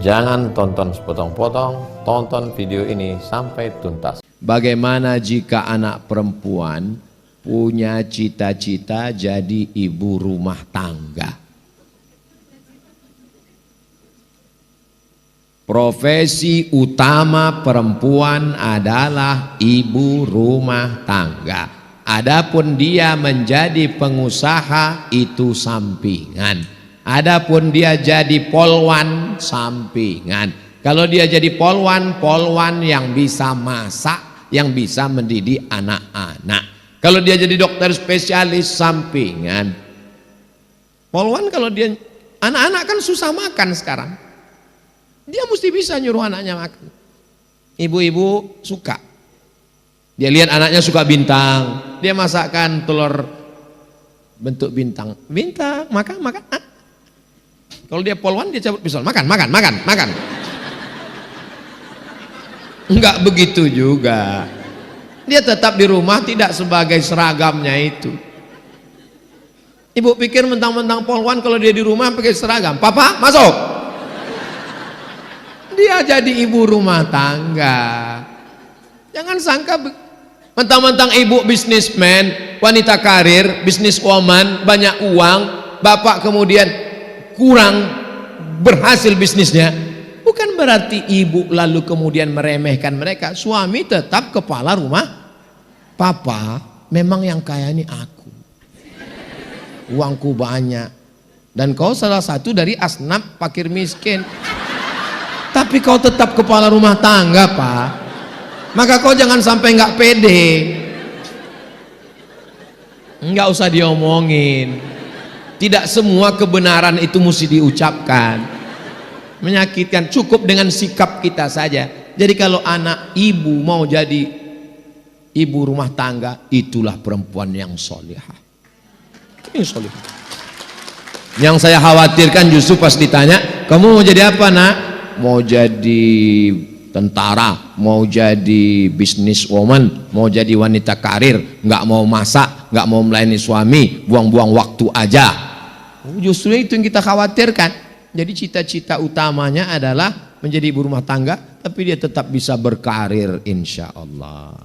Jangan tonton sepotong-potong, tonton video ini sampai tuntas. Bagaimana jika anak perempuan punya cita-cita jadi ibu rumah tangga? Profesi utama perempuan adalah ibu rumah tangga. Adapun dia menjadi pengusaha itu sampingan. Adapun dia jadi polwan sampingan. Kalau dia jadi polwan, polwan yang bisa masak, yang bisa mendidik anak-anak. Kalau dia jadi dokter spesialis sampingan. Polwan kalau dia, anak-anak kan susah makan sekarang. Dia mesti bisa nyuruh anaknya makan. Ibu-ibu suka. Dia lihat anaknya suka bintang, dia masakkan telur bentuk bintang. Bintang, makan, makan. Kalau dia polwan dia cabut pisau, makan, makan, makan, makan. Enggak begitu juga. Dia tetap di rumah tidak sebagai seragamnya itu. Ibu pikir mentang-mentang polwan kalau dia di rumah pakai seragam. Papa, masuk. Dia jadi ibu rumah tangga. Jangan sangka mentang-mentang ibu bisnismen, wanita karir, bisniswoman, banyak uang, bapak kemudian kurang berhasil bisnisnya, bukan berarti ibu lalu kemudian meremehkan mereka. Suami tetap kepala rumah. Papa, memang yang kaya ini aku, uangku banyak, dan kau salah satu dari asnaf fakir miskin, tapi kau tetap kepala rumah tangga, Pak. Maka kau jangan sampai nggak pede. Nggak usah diomongin. Tidak semua kebenaran itu mesti diucapkan. Menyakitkan, cukup dengan sikap kita saja. Jadi kalau anak ibu mau jadi ibu rumah tangga, itulah perempuan yang solihah. Ini solihah. Yang saya khawatirkan justru pas ditanya, kamu mau jadi apa nak? Mau jadi tentara, mau jadi businesswoman, mau jadi wanita karir, nggak mau masak, nggak mau melayani suami, buang-buang waktu aja. Justru itu yang kita khawatirkan. Jadi cita-cita utamanya adalah menjadi ibu rumah tangga, tapi dia tetap bisa berkarir insya Allah.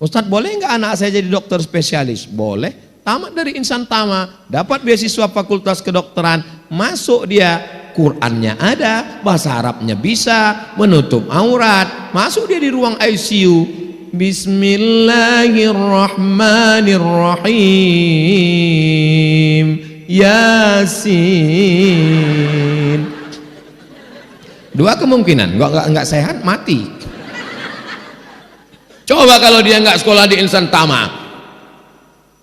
Ustadz, boleh nggak anak saya jadi dokter spesialis? Boleh. Tamat dari Insan Tama, dapat beasiswa fakultas kedokteran, masuk dia, Qurannya ada, bahasa Arabnya bisa, menutup aurat, masuk dia di ruang ICU. Bismillahirrahmanirrahim. Yasin. Dua kemungkinan, nggak sehat, mati. Coba kalau dia nggak sekolah di Insan Tama,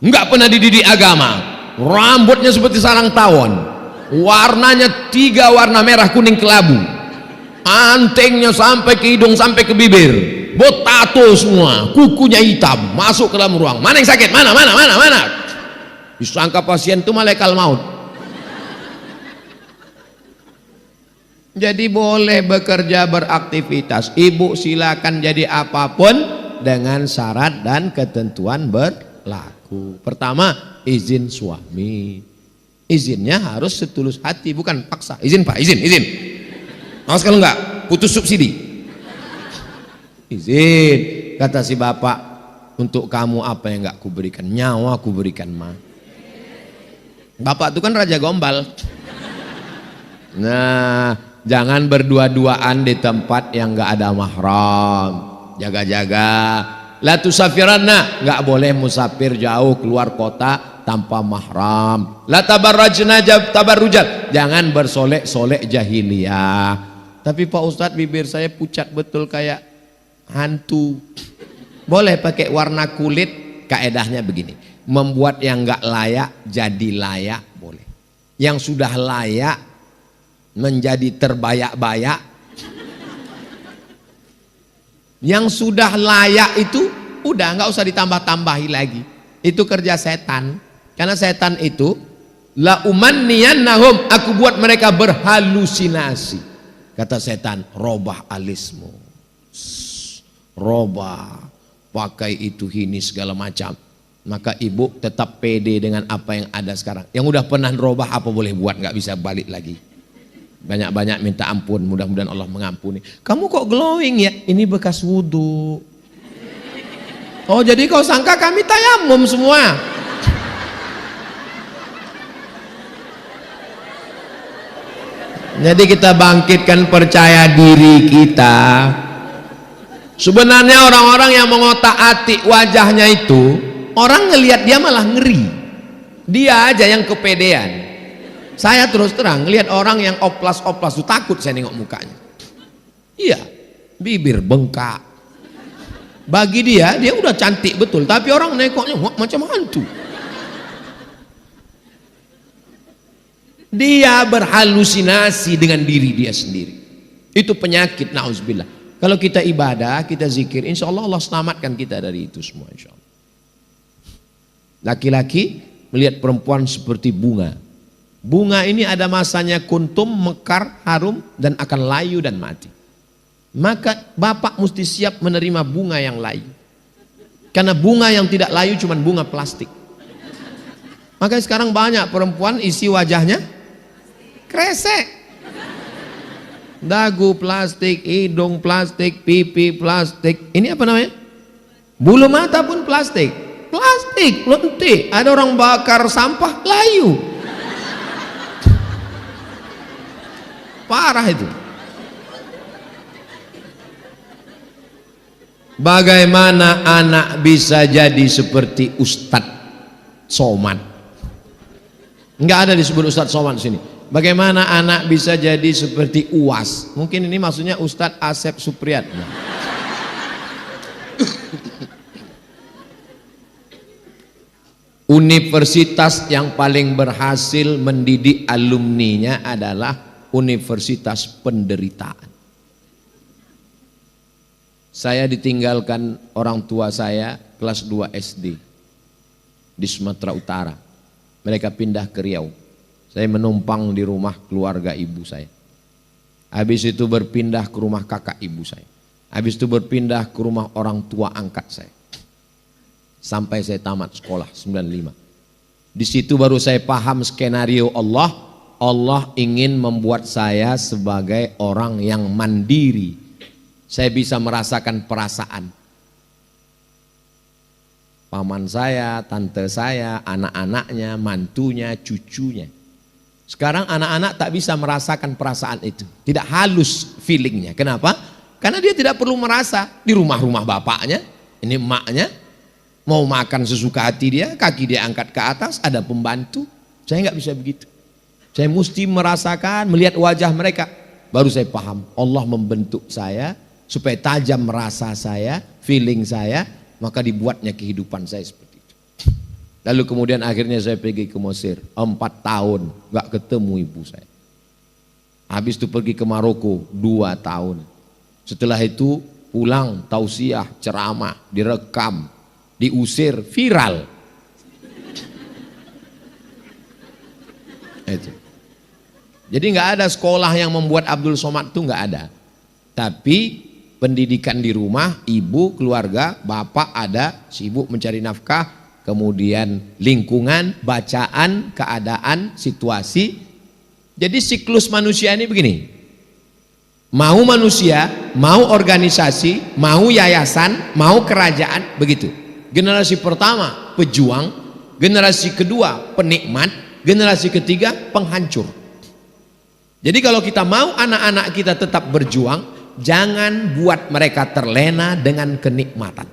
nggak pernah dididik agama, rambutnya seperti sarang tawon, warnanya 3 warna merah kuning kelabu, antingnya sampai ke hidung sampai ke bibir, botato semua, kukunya hitam, masuk ke dalam ruang. Mana yang sakit? Mana? Disangka pasien itu malaikat maut. Jadi boleh bekerja, beraktivitas. Ibu silakan jadi apapun dengan syarat dan ketentuan berlaku. Pertama, izin suami. Izinnya harus setulus hati, bukan paksa. Izin Pak, izin. Awas kalau enggak, putus subsidi. Izin, kata si bapak, untuk kamu apa yang enggak kuberikan? Nyawa kuberikan, Ma. Bapak itu kan raja gombal. Nah, jangan berdua-duaan di tempat yang enggak ada mahram. Jaga-jaga. La tusafiranna, enggak boleh musafir jauh keluar kota tanpa mahram. La tabarrajna tabarrujat, jangan bersolek-solek jahiliyah. Tapi Pak Ustadz, bibir saya pucat betul kayak hantu. Boleh pakai warna kulit, kaedahnya begini. Membuat yang enggak layak jadi layak boleh. Yang sudah layak menjadi terbayak-bayak. Yang sudah layak itu udah nggak usah ditambah-tambahi lagi. Itu kerja setan. Karena setan itu la umanniyannahum, aku buat mereka berhalusinasi. Kata setan, robah alismu. Robah, pakai itu ini segala macam. Maka ibu tetap pede dengan apa yang ada sekarang. Yang udah pernah robah apa boleh buat, nggak bisa balik lagi. Banyak-banyak minta ampun, mudah-mudahan Allah mengampuni. Kamu kok glowing ya? Ini bekas wudhu. Oh, jadi kau sangka kami tayamum semua? Jadi kita bangkitkan percaya diri kita. Sebenarnya orang-orang yang mengotak-atik wajahnya itu, orang ngelihat dia malah ngeri. Dia aja yang kepedean. Saya terus terang lihat orang yang oplas-oplas itu takut saya nengok mukanya. Iya, bibir bengkak. Bagi dia udah cantik betul, tapi orang nengoknya wah, macam hantu. Dia berhalusinasi dengan diri dia sendiri. Itu penyakit, na'udzubillah. Kalau kita ibadah, kita zikir, insya Allah Allah selamatkan kita dari itu semua, insya Allah. Laki-laki melihat perempuan seperti bunga. Bunga ini ada masanya kuntum, mekar, harum, dan akan layu dan mati. Maka bapak mesti siap menerima bunga yang layu. Karena bunga yang tidak layu cuma bunga plastik. Maka sekarang banyak perempuan isi wajahnya kresek. Dagu plastik, hidung plastik, pipi plastik. Ini apa namanya? Bulu mata pun plastik. Plastik, lentik. Ada orang bakar sampah layu. Parah itu. Bagaimana anak bisa jadi seperti Ustadz Somad? Enggak ada disebut Ustadz Somad di sini. Bagaimana anak bisa jadi seperti UAS? Mungkin ini maksudnya Ustadz Asep Supriyatna. Universitas yang paling berhasil mendidik alumninya adalah universitas penderitaan. Saya ditinggalkan orang tua saya kelas 2 SD di Sumatera Utara. Mereka pindah ke Riau. Saya menumpang di rumah keluarga ibu saya. Habis itu berpindah ke rumah kakak ibu saya. Habis itu berpindah ke rumah orang tua angkat saya. Sampai saya tamat sekolah 95. Di situ baru saya paham skenario Allah. Allah ingin membuat saya sebagai orang yang mandiri. Saya bisa merasakan perasaan. Paman saya, tante saya, anak-anaknya, mantunya, cucunya. Sekarang anak-anak tak bisa merasakan perasaan itu. Tidak halus feelingnya. Kenapa? Karena dia tidak perlu merasa. Di rumah-rumah bapaknya, ini emaknya, mau makan sesuka hati dia, kaki dia angkat ke atas, ada pembantu. Saya nggak bisa begitu. Saya mesti merasakan, melihat wajah mereka. Baru saya paham, Allah membentuk saya supaya tajam rasa saya, feeling saya, maka dibuatnya kehidupan saya seperti itu. Lalu kemudian akhirnya saya pergi ke Mesir, 4 tahun gak ketemu ibu saya. Habis itu pergi ke Maroko 2 tahun. Setelah itu pulang, tausiah, ceramah, direkam, diusir, viral. Itu. Jadi nggak ada sekolah yang membuat Abdul Somad itu nggak ada. Tapi pendidikan di rumah, ibu, keluarga, bapak ada, sibuk mencari nafkah, kemudian lingkungan, bacaan, keadaan, situasi. Jadi siklus manusia ini begini. Mau manusia, mau organisasi, mau yayasan, mau kerajaan, begitu. Generasi pertama pejuang, generasi kedua penikmat, generasi ketiga penghancur. Jadi kalau kita mau anak-anak kita tetap berjuang, jangan buat mereka terlena dengan kenikmatan.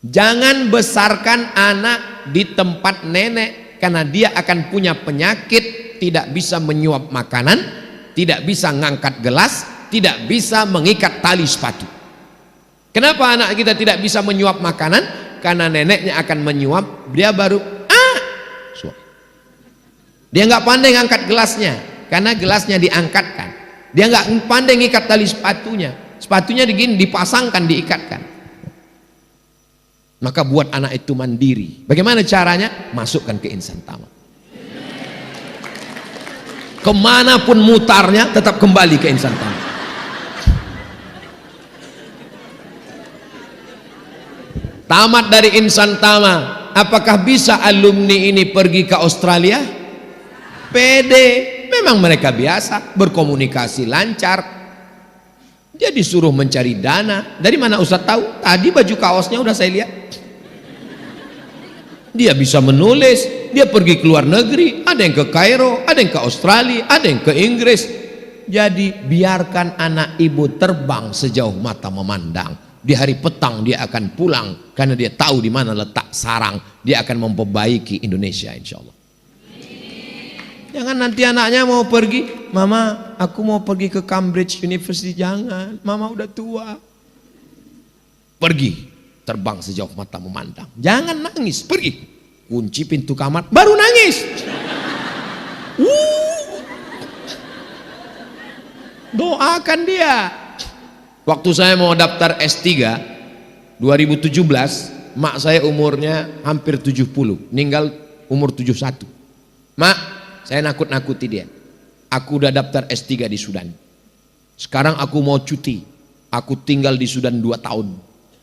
Jangan besarkan anak di tempat nenek, karena dia akan punya penyakit, tidak bisa menyuap makanan, tidak bisa ngangkat gelas, tidak bisa mengikat tali sepatu. Kenapa anak kita tidak bisa menyuap makanan? Karena neneknya akan menyuap, dia baru dia nggak pandai ngangkat gelasnya, karena gelasnya diangkatkan. Dia nggak pandai ngikat tali sepatunya, sepatunya dipasangkan, diikatkan. Maka buat anak itu mandiri. Bagaimana caranya? Masukkan ke Insan Tama. Kemanapun mutarnya tetap kembali ke Insan Tama. Tamat dari Insan Tama, apakah bisa alumni ini pergi ke Australia? Pede, memang mereka biasa berkomunikasi lancar. Dia disuruh mencari dana. Dari mana Ustaz tahu? Tadi baju kaosnya udah saya lihat. Dia bisa menulis, dia pergi ke luar negeri, ada yang ke Kairo, ada yang ke Australia, ada yang ke Inggris. Jadi biarkan anak ibu terbang sejauh mata memandang. Di hari petang dia akan pulang karena dia tahu di mana letak sarang. Dia akan memperbaiki Indonesia, insya Allah. Jangan nanti anaknya mau pergi, mama aku mau pergi ke Cambridge University. Jangan, mama udah tua. Pergi, terbang sejauh mata memandang. Jangan nangis, pergi. Kunci pintu kamar, baru nangis. Doakan dia. Waktu saya mau daftar S3 2017, mak saya umurnya hampir 70, meninggal umur 71. Mak, saya nakut-nakuti dia. Aku udah daftar S3 di Sudan. Sekarang aku mau cuti. Aku tinggal di Sudan 2 tahun.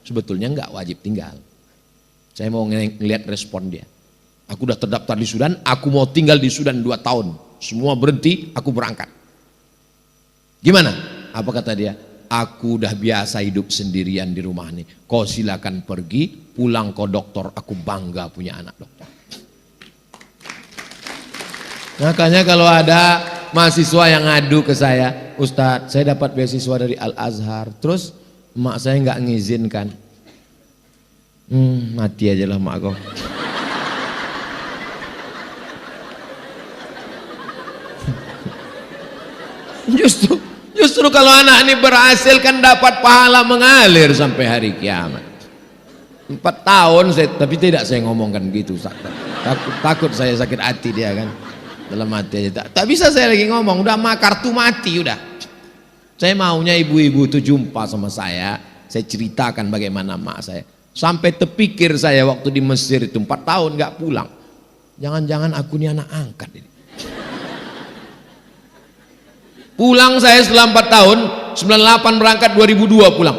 Sebetulnya enggak wajib tinggal. Saya mau ngeliat respon dia. Aku udah terdaftar di Sudan, aku mau tinggal di Sudan 2 tahun. Semua berhenti, aku berangkat. Gimana? Apa kata dia? Aku udah biasa hidup sendirian di rumah nih. Kau silakan pergi, pulang ke dokter. Aku bangga punya anak dokter. Makanya kalau ada mahasiswa yang ngadu ke saya, Ustadz, saya dapat beasiswa dari Al-Azhar, terus emak saya nggak ngizinkan. Mati aja lah emak kau. Justru kalau anak ini berhasil kan dapat pahala mengalir sampai hari kiamat. 4 tahun saya, tapi tidak saya ngomongkan gitu. Takut saya sakit hati dia kan. Dalam hati aja tak bisa saya lagi ngomong, udah kartu mati udah. Saya maunya ibu-ibu itu jumpa sama saya ceritakan bagaimana mak saya. Sampai terpikir saya waktu di Mesir itu 4 tahun nggak pulang. Jangan-jangan aku ini anak angkat ini. Pulang saya setelah 4 tahun, 98 berangkat 2002 pulang.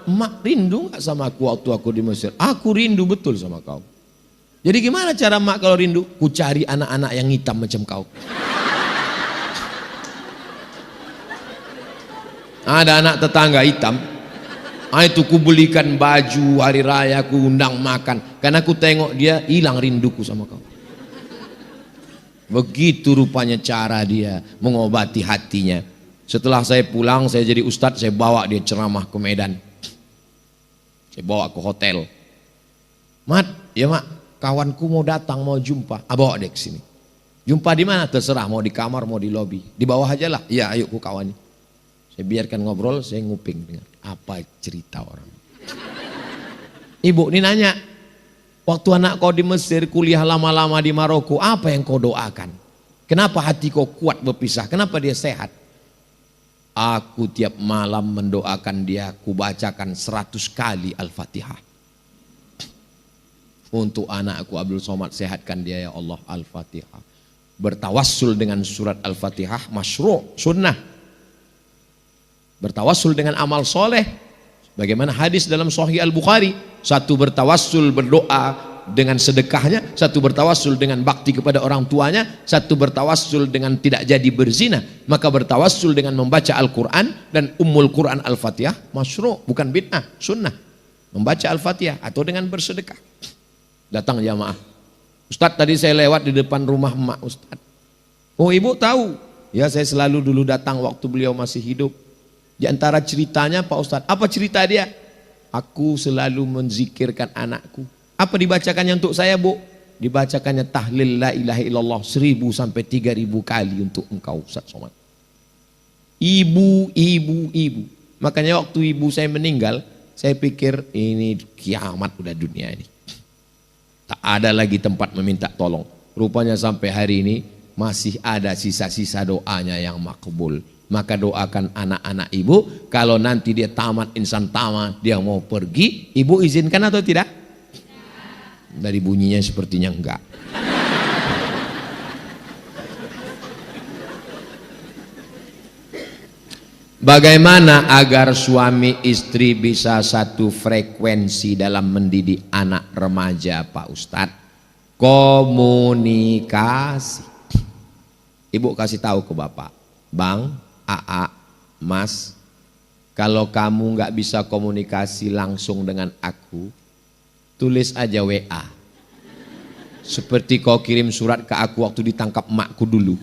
Mak rindu nggak sama aku waktu aku di Mesir? Aku rindu betul sama kau. Jadi gimana cara mak kalau rindu? Ku cari anak-anak yang hitam macam kau. Ada anak tetangga hitam. Itu ku belikan baju hari raya, ku undang makan. Karena ku tengok dia hilang rinduku sama kau. Begitu rupanya cara dia mengobati hatinya. Setelah saya pulang, saya jadi ustadz, saya bawa dia ceramah ke Medan. Saya bawa ke hotel. Mat, ya mak, kawanku mau datang, mau jumpa. Bawa dia ke sini. Jumpa di mana? Terserah, mau di kamar, mau di lobi. Di bawah aja lah. Ya, ayo ku kawan. Saya biarkan ngobrol, saya nguping dengar apa cerita orang. Ibu ini nanya, waktu anak kau di Mesir, kuliah lama-lama di Maroko, apa yang kau doakan? Kenapa hati kau kuat berpisah? Kenapa dia sehat? Aku tiap malam mendoakan dia, kubacakan 100 kali Al-Fatihah. Untuk anakku Abdul Somad, sehatkan dia ya Allah. Al-Fatihah. Bertawassul dengan surat Al-Fatihah, masyru', sunnah. Bertawassul dengan amal soleh. Bagaimana hadis dalam Sahih Al-Bukhari. Satu bertawassul berdoa dengan sedekahnya, satu bertawassul dengan bakti kepada orang tuanya, satu bertawassul dengan tidak jadi berzina. Maka bertawassul dengan membaca Al-Quran dan Ummul Quran Al-Fatihah masyru', bukan bid'ah, sunnah. Membaca Al-Fatihah atau dengan bersedekah. Datang jamaah, Ustadz tadi saya lewat di depan rumah emak Ustadz. Oh ibu tahu? Ya saya selalu dulu datang waktu beliau masih hidup. Di antara ceritanya Pak Ustadz, apa cerita dia? Aku selalu menzikirkan anakku. Apa dibacakannya untuk saya bu? Dibacakannya tahlil la ilaha illallah 1000 sampai 3000 kali untuk engkau Ustadz Somad. Ibu. Makanya waktu ibu saya meninggal, saya pikir ini kiamat udah dunia ini. Tak ada lagi tempat meminta tolong. Rupanya sampai hari ini masih ada sisa-sisa doanya yang makbul. Maka doakan anak-anak ibu, kalau nanti dia tamat, insan tamat, dia mau pergi, ibu izinkan atau tidak? Dari bunyinya sepertinya enggak. Bagaimana agar suami istri bisa satu frekuensi dalam mendidik anak remaja Pak Ustadz? Komunikasi. Ibu kasih tahu ke bapak, Bang, AA, Mas, kalau kamu nggak bisa komunikasi langsung dengan aku, tulis aja WA. Seperti kau kirim surat ke aku waktu ditangkap emakku dulu.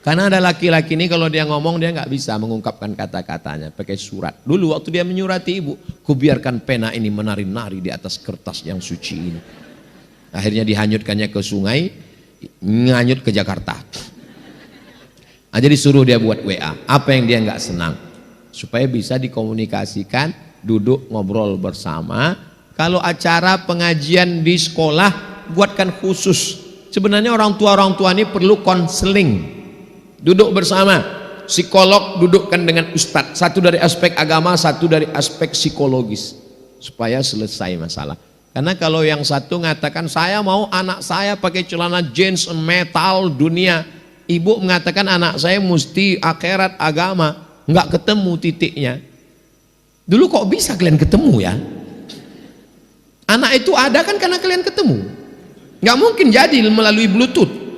Karena ada laki-laki ini kalau dia ngomong dia nggak bisa mengungkapkan kata-katanya, pakai surat. Dulu waktu dia menyurati ibu, ku biarkan pena ini menari-nari di atas kertas yang suci ini. Akhirnya dihanyutkannya ke sungai, nganyut ke Jakarta. Nah, jadi suruh dia buat WA. Apa yang dia nggak senang? Supaya bisa dikomunikasikan, duduk ngobrol bersama. Kalau acara pengajian di sekolah, buatkan khusus. Sebenarnya orang tua ini perlu konseling. Duduk bersama, psikolog dudukkan dengan ustadz. Satu dari aspek agama, satu dari aspek psikologis. Supaya selesai masalah. Karena kalau yang satu mengatakan, saya mau anak saya pakai celana jeans metal dunia. Ibu mengatakan anak saya mesti akhirat agama. Nggak ketemu titiknya. Dulu kok bisa kalian ketemu ya? Anak itu ada kan karena kalian ketemu. Nggak mungkin jadi melalui Bluetooth.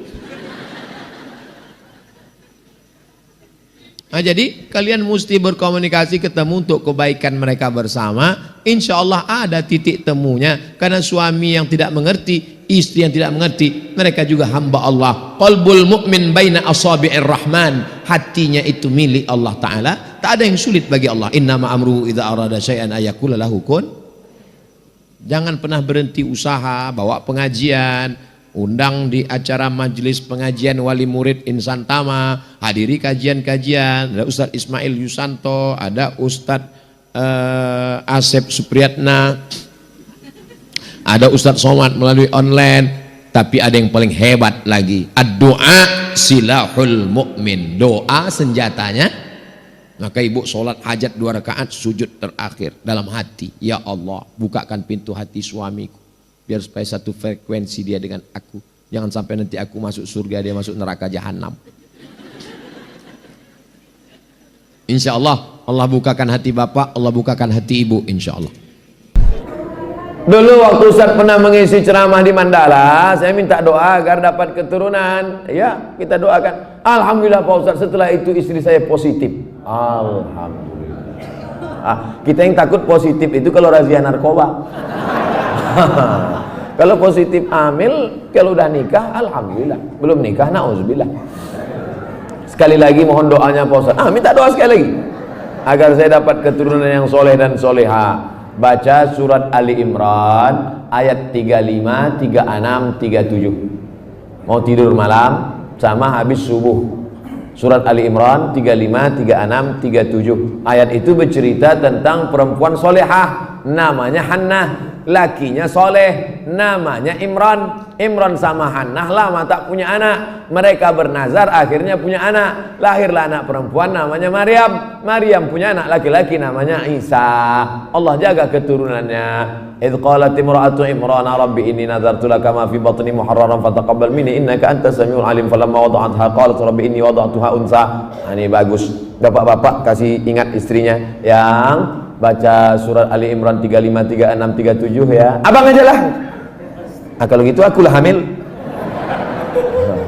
Nah, jadi kalian mesti berkomunikasi ketemu untuk kebaikan mereka bersama. Insya Allah ada titik temunya. Karena suami yang tidak mengerti, istri yang tidak mengerti, mereka juga hamba Allah. Qalbul mu'min baina asabi'ir rahman. Hatinya itu milik Allah Ta'ala. Tak ada yang sulit bagi Allah. Innama amruhu idza arada syai'an ayakula lahu kun. Jangan pernah berhenti usaha, bawa pengajian, undang di acara majelis pengajian wali murid Insan Tama, hadiri kajian-kajian. Ada Ustadz Ismail Yusanto, ada Ustadz Asep Supriyatna, ada Ustadz Somad melalui online. Tapi ada yang paling hebat lagi, ad-doa silahul mu'min. Doa senjatanya. Maka ibu sholat hajat 2 rakaat, sujud terakhir dalam hati, ya Allah bukakan pintu hati suamiku biar supaya satu frekuensi dia dengan aku. Jangan sampai nanti aku masuk surga, dia masuk neraka jahanam. Insya Allah, Allah bukakan hati bapak, Allah bukakan hati ibu, insya Allah. Dulu waktu Ustaz pernah mengisi ceramah di Mandala, saya minta doa agar dapat keturunan. Ya, kita doakan. Alhamdulillah Pak Ustaz, setelah itu istri saya positif. Alhamdulillah. Kita yang takut positif itu kalau razia narkoba. Kalau positif hamil, kalau udah nikah, alhamdulillah. Belum nikah, na'udzubillah. Sekali lagi mohon doanya Pak Ustaz. Minta doa sekali lagi agar saya dapat keturunan yang soleh dan soleha. Baca surat Ali Imran ayat 35, 36, 37. Mau tidur malam sama habis subuh. Surat Ali Imran 35, 36, 37. Ayat itu bercerita tentang perempuan solehah, namanya Hannah. Lakinya soleh, namanya Imran. Imran sama Hannah lama tak punya anak. Mereka bernazar, akhirnya punya anak. Lahirlah anak perempuan namanya Maryam. Maryam punya anak laki-laki namanya Isa. Allah jaga keturunannya. Idh qalat imra'atu Imran rabbi inni nadartu laka ma fi batni muharraran fataqabbal minni innaka antas samiul alim. Falamma wada'atha qalat rabbi inni wada'tuha unsa. Ini bagus. Bapak-bapak kasih ingat istrinya yang baca surat Ali Imran 35, 36, 37 ya. Abang aja lah. Kalau gitu akulah hamil.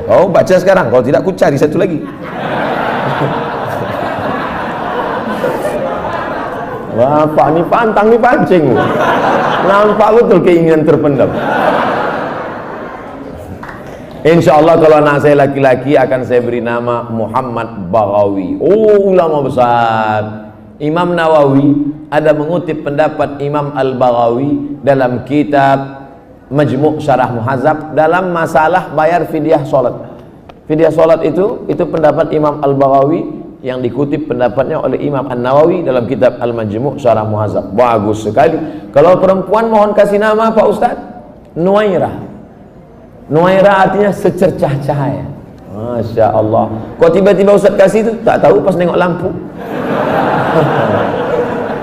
Kau baca sekarang, kalau tidak aku cari satu lagi. Bapak ni pantang ni pancing. Nampak betul keinginan terpendam. Insya Allah kalau anak saya laki-laki akan saya beri nama Muhammad Baghawi. Oh, ulama besar. Imam Nawawi ada mengutip pendapat Imam Al-Baghawi dalam kitab Majmu' Syarah Muhadzab dalam masalah bayar fidyah salat. Fidyah salat itu pendapat Imam Al-Baghawi yang dikutip pendapatnya oleh Imam An-Nawawi dalam kitab Al-Majmu' Syarah Muhadzab. Bagus sekali. Kalau perempuan mohon kasih nama Pak Ustaz, Nuairah. Nuairah artinya secercah cahaya. Masya Allah. Kok tiba-tiba Ustaz kasih itu? Tak tahu pas nengok lampu.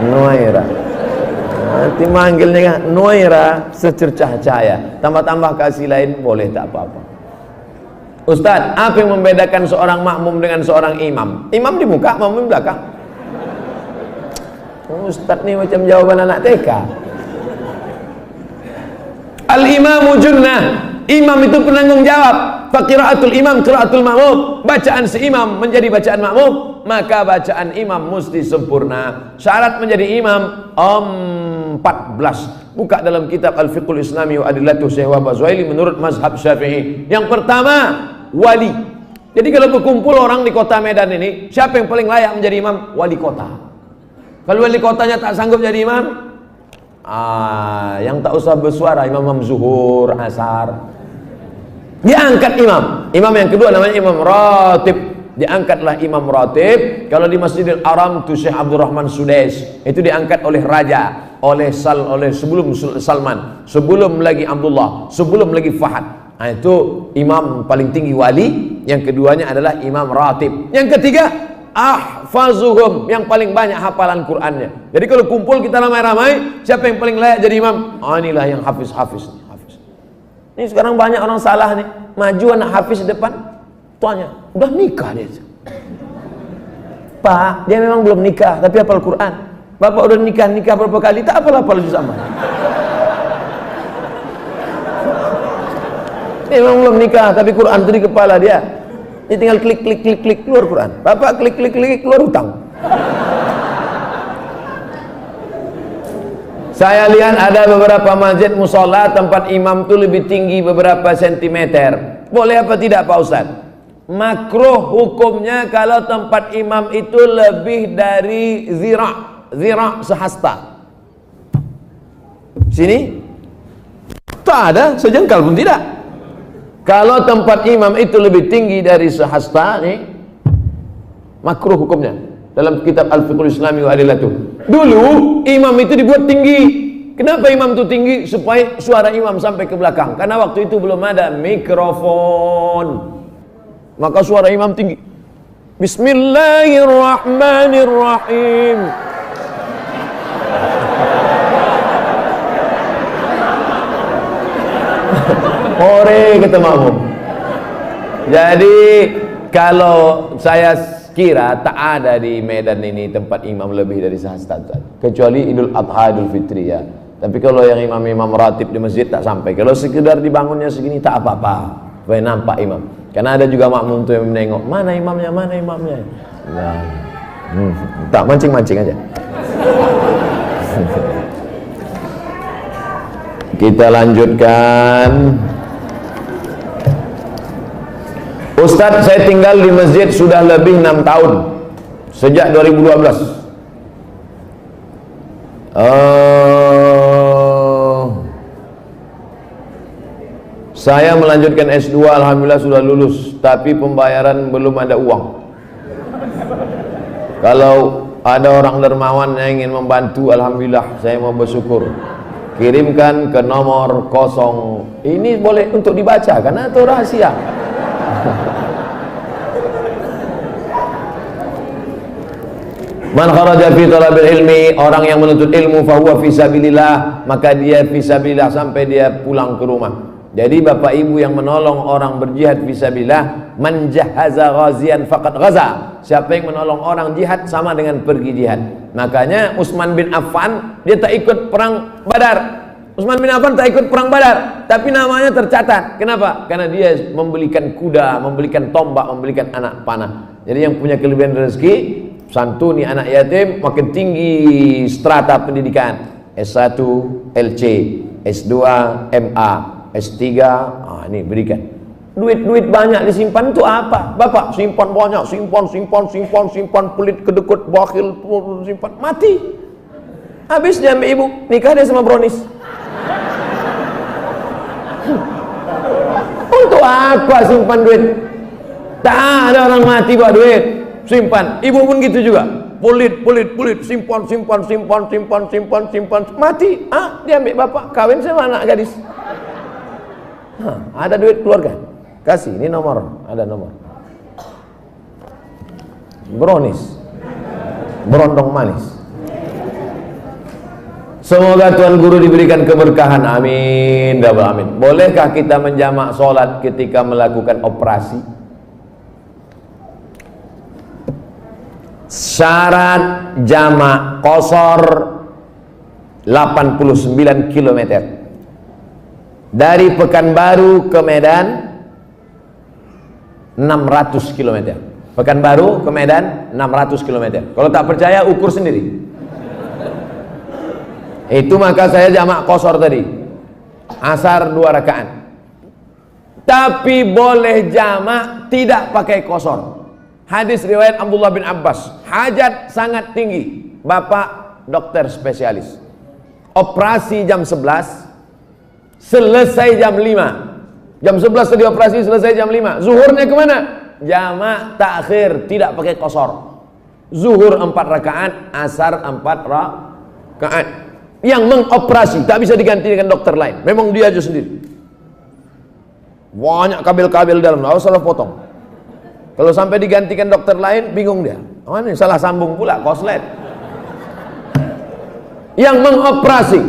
Nuairah. Nanti manggilnya kan Nuairah, secercah cahaya. Tambah-tambah kasih lain boleh, tak apa-apa. Ustaz, apa yang membedakan seorang makmum dengan seorang imam? Imam di muka, makmum di belakang. Ustaz ni macam jawaban anak TK. Al-imamu junnah. Imam itu penanggung jawab. Faqiraatul imam qiraatul ma'mum. Bacaan si imam menjadi bacaan makmum, maka bacaan imam mesti sempurna. Syarat menjadi imam 14. Buka dalam kitab Al-Fiqhul Islami wa Adillatuh Syekh Wahab Zuhaili menurut mazhab Syafi'i. Yang pertama, wali. Jadi kalau berkumpul orang di kota Medan ini, siapa yang paling layak menjadi imam? Wali kota. Kalau wali kotanya tak sanggup jadi imam, yang tak usah bersuara, imam zuhur, asar, diangkat imam. Imam yang kedua namanya imam ratib. Diangkatlah imam ratib. Kalau di Masjidil Haram itu Syekh Abdurrahman Sudais, itu diangkat oleh raja, oleh sebelum Salman, sebelum lagi Abdullah, sebelum lagi Fahad. Nah, itu imam paling tinggi wali. Yang keduanya adalah imam ratib. Yang ketiga, ahfazuhum, yang paling banyak hafalan Qur'annya. Jadi kalau kumpul kita ramai-ramai, siapa yang paling layak jadi imam? Inilah yang hafiz. Ini sekarang banyak orang salah nih, maju anak hafiz di depan, tuanya udah nikah dia. Pak, dia memang belum nikah tapi hafal Quran. Bapak udah nikah berapa kali, tak hafal sama. Dia memang belum nikah tapi Quran itu di kepala dia. Dia tinggal klik keluar Quran. Bapak klik keluar hutang. Saya lihat ada beberapa masjid musola tempat imam itu lebih tinggi beberapa sentimeter. Boleh apa tidak Pak Ustaz? Makruh hukumnya kalau tempat imam itu lebih dari zira' sehasta. Sini tak ada sejengkal pun tidak. Kalau tempat imam itu lebih tinggi dari sehasta nih, makruh hukumnya. Dalam kitab Al-Fiqhul Islami wa Adillatuh. Dulu imam itu dibuat tinggi. Kenapa imam itu tinggi? Supaya suara imam sampai ke belakang. Karena waktu itu belum ada mikrofon. Maka suara imam tinggi. Bismillahirrahmanirrahim. Ore kata makmum. Jadi kalau saya kira tak ada di Medan ini tempat imam lebih dari sehasta, kecuali Idul Adha, Idul Fitri ya. Tapi kalau yang imam ratib di masjid tak sampai. Kalau sekedar dibangunnya segini tak apa-apa, supaya nampak imam. Karena ada juga makmum tuh yang menengok, mana imamnya. Nah, tak mancing aja. Kita lanjutkan. Ustadz, saya tinggal di masjid sudah lebih 6 tahun, sejak 2012. Saya melanjutkan S2, alhamdulillah sudah lulus, tapi pembayaran belum ada uang. Kalau ada orang dermawan yang ingin membantu, alhamdulillah saya mau bersyukur. Kirimkan ke nomor 0. Ini boleh untuk dibaca karena itu rahasia. Man kharaja fi talabil ilmi, orang yang menuntut ilmu fahuwa fi sabilillah, maka dia fi sabilillah sampai dia pulang ke rumah. Jadi bapak ibu yang menolong orang berjihad fi sabilillah, man jahaza ghazian faqad ghaza. Siapa yang menolong orang jihad sama dengan pergi jihad. Makanya Utsman bin Affan dia tak ikut perang Badar. Utsman bin Affan tak ikut perang Badar, tapi namanya tercatat. Kenapa? Karena dia membelikan kuda, membelikan tombak, membelikan anak panah. Jadi yang punya kelebihan rezeki, santuni anak yatim, makin tinggi strata pendidikan. S1 LC, S2 MA, S3, ini berikan. Duit banyak disimpan itu apa? Bapak simpan banyak, simpan, pelit, kedekut, bakhil, simpan, mati. Habis dia ambil ibu, nikah dia sama Bronis. Untuk apa simpan duit? Tak ada orang mati buat duit, simpan. Ibu pun gitu juga, pelit, simpan, mati. Dia ambil bapak, kawin sama anak gadis. Ada duit keluarga, kasih, ini nomor, ada nomor. Bronis, berondong manis. Semoga Tuan Guru diberikan keberkahan, amin, amin. Bolehkah kita menjamak sholat ketika melakukan operasi? Syarat jamak qashar 89 km dari Pekanbaru ke Medan 600 km. Pekanbaru ke Medan 600 km. Kalau tak percaya ukur sendiri. Itu maka saya jamak qashar tadi. Asar 2 rakaat. Tapi boleh jamak tidak pakai qashar. Hadis riwayat Abdullah bin Abbas. Hajat sangat tinggi. Bapak dokter spesialis. Operasi jam 11, selesai jam 5. Jam 11 tadi operasi, selesai jam 5. Zuhurnya kemana? Jamak takhir, tidak pakai qashar. Zuhur 4 rakaat, asar 4 rakaat. Yang mengoperasi tak bisa diganti dengan dokter lain. Memang dia aja sendiri. Banyak kabel-kabel dalam, harus salah potong. Kalau sampai digantikan dokter lain, bingung dia. Oh, ini salah sambung pula, koslet. Yang mengoperasi.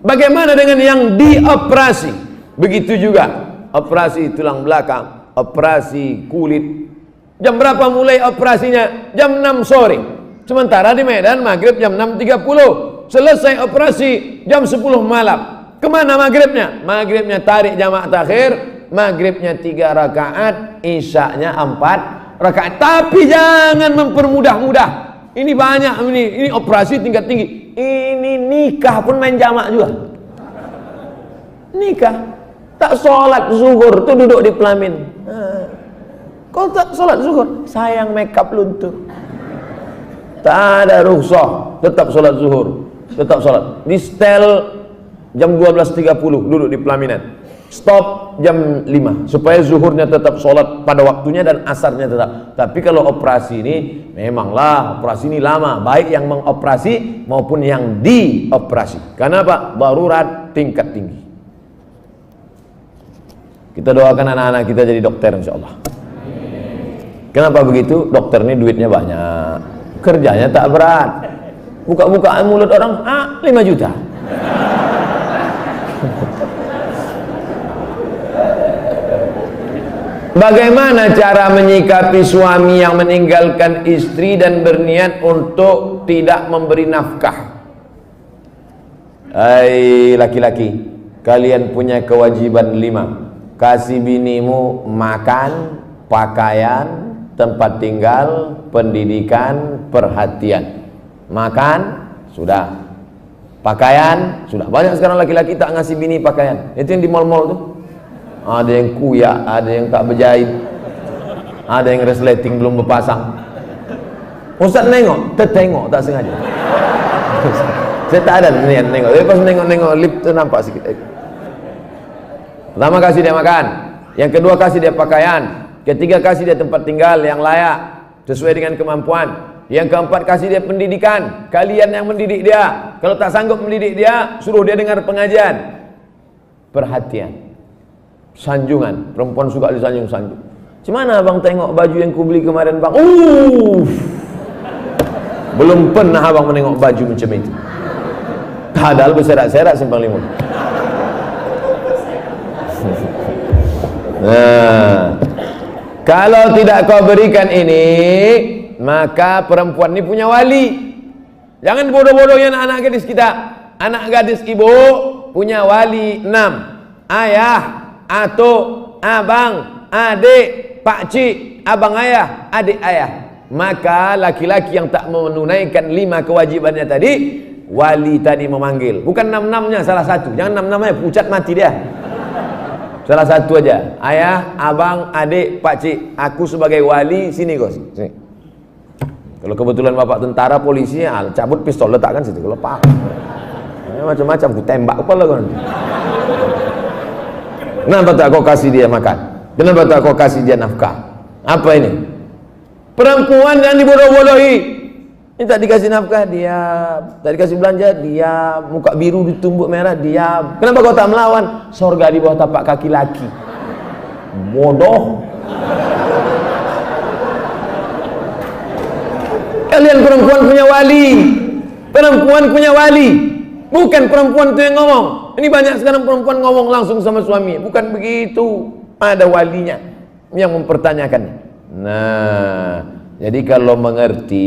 Bagaimana dengan yang dioperasi? Begitu juga. Operasi tulang belakang, operasi kulit. Jam berapa mulai operasinya? Jam 6 sore. Sementara di Medan maghrib jam 6.30. Selesai operasi jam 10 malam. Kemana maghribnya? Maghribnya tarik jamak takhir. Maghribnya 3 rakaat, isyaknya 4 rakaat. Tapi jangan mempermudah-mudah. Ini banyak ini operasi tingkat tinggi. Ini nikah pun main jamak juga. Nikah tak sholat zuhur tuh duduk di pelamin. Kalau tak sholat zuhur, sayang makeup luntur. Tak ada rukhsah, tetap sholat zuhur, tetap sholat. Di setel jam 12.30 duduk di pelaminan. Stop jam 5 supaya zuhurnya tetap sholat pada waktunya dan asarnya tetap. Tapi kalau operasi ini memanglah operasi ini lama, baik yang mengoperasi maupun yang dioperasi. Karena apa? Darurat tingkat tinggi. Kita doakan anak-anak kita jadi dokter insyaallah. Kenapa begitu? Dokter ini duitnya banyak, kerjanya tak berat. Buka-bukaan mulut orang 5 juta. Bagaimana cara menyikapi suami yang meninggalkan istri dan berniat untuk tidak memberi nafkah? Hai laki-laki, kalian punya kewajiban 5. Kasih binimu makan, pakaian, tempat tinggal, pendidikan, perhatian. Makan, sudah. Pakaian, sudah. Banyak sekarang laki-laki tak ngasih bini pakaian. Itu yang di mall-mall tuh. Ada yang kuyak, ada yang tak berjahit, ada yang resleting belum berpasang. Ustaz nengok, tertengok tak sengaja. Saya tak ada niat nengok, tapi pas nengok-nengok lip tu nampak sikit. Pertama kasih dia makan, yang kedua kasih dia pakaian, ketiga kasih dia tempat tinggal yang layak sesuai dengan kemampuan, yang keempat kasih dia pendidikan. Kalian yang mendidik dia, kalau tak sanggup mendidik dia, suruh dia dengar pengajian. Perhatian. Sanjungan, perempuan suka disanjung-sanjung. Gimana abang tengok baju yang ku beli kemarin bang? Belum pernah abang menengok baju macam itu. Padahal berserak-serak simpang limun. Nah, kalau tidak kau berikan ini, maka perempuan ini punya wali. Jangan bodoh-bodohnya anak gadis kita. Anak gadis ibu punya wali 6. Ayah, atuk, abang, adik, pakcik, abang ayah, adik ayah. Maka laki-laki yang tak menunaikan 5 kewajibannya tadi, wali tadi memanggil. Bukan 6-6-nya, salah satu. Jangan 6-6-nya, pucat mati dia. Salah satu aja. Ayah, abang, adik, pakcik. Aku sebagai wali, sini kau. Sini. Kalau kebetulan bapak tentara, polisi, cabut pistol letakkan situ. Kalau pak, macam-macam, ku tembak kepala kau nanti. Kenapa tak kau kasih dia makan? Kenapa tak kau kasih dia nafkah? Apa ini? Perempuan yang dibodoh-bodohi. Ini tak dikasih nafkah, diam. Tak dikasih belanja, diam. Muka biru ditumbuk merah, diam. Kenapa kau tak melawan? Sorga di bawah tapak kaki laki. Bodoh. Kalian perempuan punya wali. Perempuan punya wali. Bukan perempuan itu yang ngomong. Ini banyak sekarang perempuan ngomong langsung sama suami. Bukan begitu. Ada walinya yang mempertanyakan. Nah, Jadi kalau mengerti,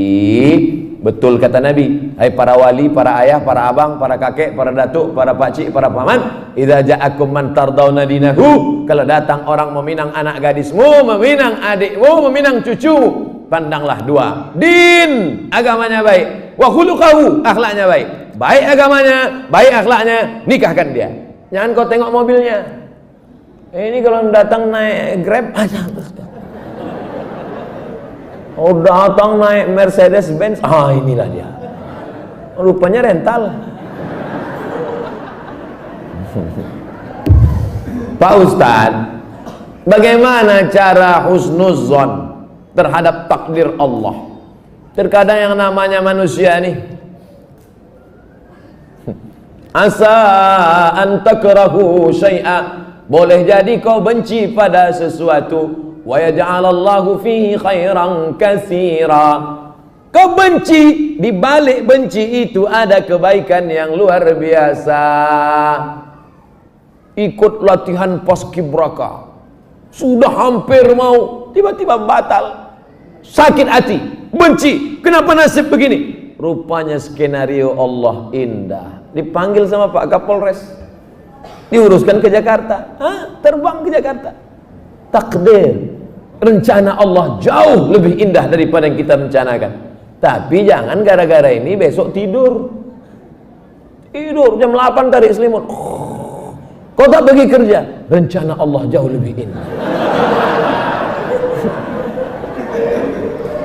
betul kata Nabi, hai para wali, para ayah, para abang, para kakek, para datuk, para pakcik, para paman, idza ja'akum man tardawna dinahu, kalau datang orang meminang anak gadismu, meminang adikmu, meminang cucumu, pandanglah dua, din, agamanya baik, wa khuluquhu, akhlaknya baik. Baik agamanya, baik akhlaknya, nikahkan dia. Jangan kau tengok mobilnya. Ini kalau datang naik Grab aja. Oh, datang naik Mercedes Benz, inilah dia. Rupanya rental. Pak Ustadz, bagaimana cara husnuzon terhadap takdir Allah? Terkadang yang namanya manusia nih, asa an takrahu syai'a, boleh jadi kau benci pada sesuatu, wa yaj'alallahu fihi khairan katsira. Kau benci, di balik benci itu ada kebaikan yang luar biasa. Ikut latihan paskibraka, sudah hampir mau, tiba-tiba batal, sakit hati, benci, kenapa nasib begini? Rupanya skenario Allah indah. Dipanggil sama Pak Kapolres, diuruskan ke Jakarta, terbang ke Jakarta. Takdir, rencana Allah jauh lebih indah daripada yang kita rencanakan. Tapi jangan gara-gara ini besok tidur jam 8 tarik selimut, kau tak pergi kerja, rencana Allah jauh lebih indah.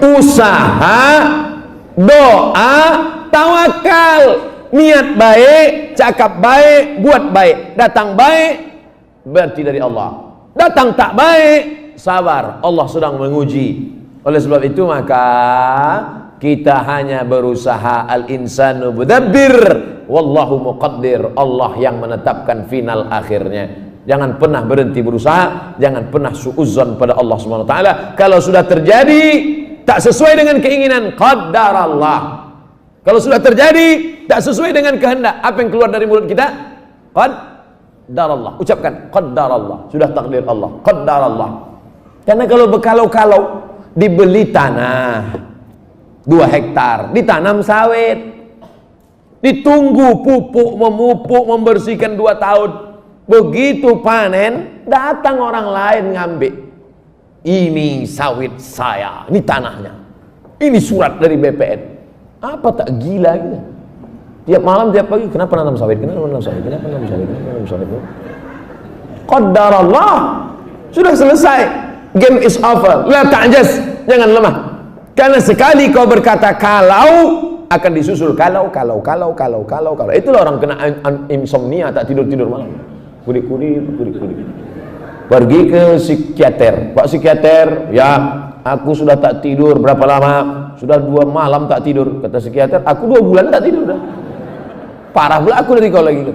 Usaha, doa, tawakal, niat baik, cakap baik, buat baik, datang baik berarti dari Allah, datang tak baik, sabar, Allah sedang menguji. Oleh sebab itu maka kita hanya berusaha, al-insanu mudabbir wallahu muqaddir, Allah yang menetapkan final akhirnya. Jangan pernah berhenti berusaha, jangan pernah suudzon pada Allah Subhanahu wa taala. Kalau sudah terjadi tak sesuai dengan keinginan, qaddarallah. Kalau sudah terjadi tak sesuai dengan kehendak, apa yang keluar dari mulut kita? Qaddarallah. Ucapkan qaddarallah, sudah takdir Allah, qaddarallah. Karena kalau berkalau-kalau, dibeli tanah 2 hektar, ditanam sawit, ditunggu pupuk, memupuk, membersihkan 2 tahun. Begitu panen, datang orang lain ngambil. Ini sawit saya, ini tanahnya, ini surat dari BPN. Apa tak gila gitu? Tiap malam, tiap pagi, kenapa nanam sawit? Kenapa nanam sawit? Kenapa nanam sawit? Kenapa nanam sawit? Qaddarallah, sudah selesai. Game is over. La ta'jaz, jangan lemah. Karena sekali kau berkata kalau, akan disusul kalau. Itulah orang kena insomnia, tak tidur-tidur malam. Kudik-kudik. Pergi ke psikiater. Pak psikiater, ya aku sudah tak tidur berapa lama? Sudah 2 malam tak tidur. Kata psikiater, aku 2 bulan tak tidur dah. Parah pula aku dari kau lagi.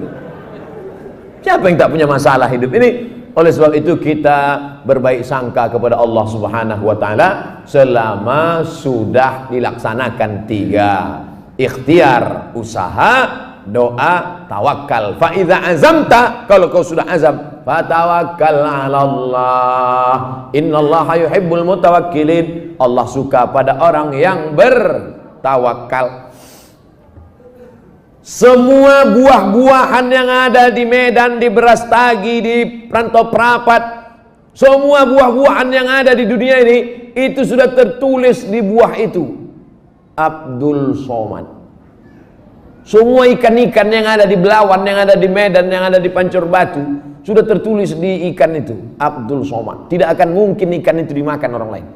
Siapa yang tak punya masalah hidup ini? Oleh sebab itu kita berbaik sangka kepada Allah Subhanahu wa taala selama sudah dilaksanakan 3: ikhtiar, usaha, doa, tawakal. Fa idza azamta, kalau kau sudah azam, fatawakkal 'ala Allah. Innallaha yuhibbul mutawakkilin. Allah suka pada orang yang bertawakal. Semua buah-buahan yang ada di Medan, di Berastagi, di Perantau Prapat, semua buah-buahan yang ada di dunia ini, itu sudah tertulis di buah itu Abdul Somad. Semua ikan-ikan yang ada di Belawan, yang ada di Medan, yang ada di Pancur Batu, sudah tertulis di ikan itu Abdul Somad. Tidak akan mungkin ikan itu dimakan orang lain.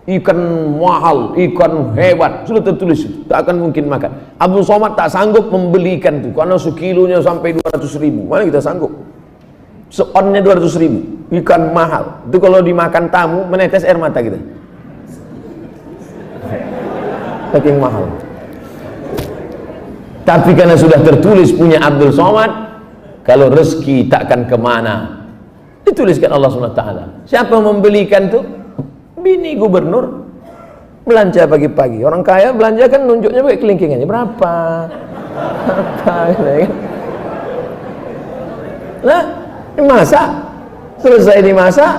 Ikan mahal, ikan hebat, sudah tertulis itu, tak akan mungkin makan. Abdul Somad tak sanggup membeli ikan itu karena sekilonya sampai 200.000. Mana kita sanggup? Seonnya 200.000, ikan mahal itu kalau dimakan tamu menetes air mata kita, saking mahal. Tapi karena sudah tertulis punya Abdul Somad, kalau rezeki takkan kemana, dituliskan Allah SWT. Siapa membelikan itu? Bini gubernur belanja pagi-pagi. Orang kaya belanja kan nunjuknya pakai kelingkingannya berapa. Nah, dimasak, selesai dimasak,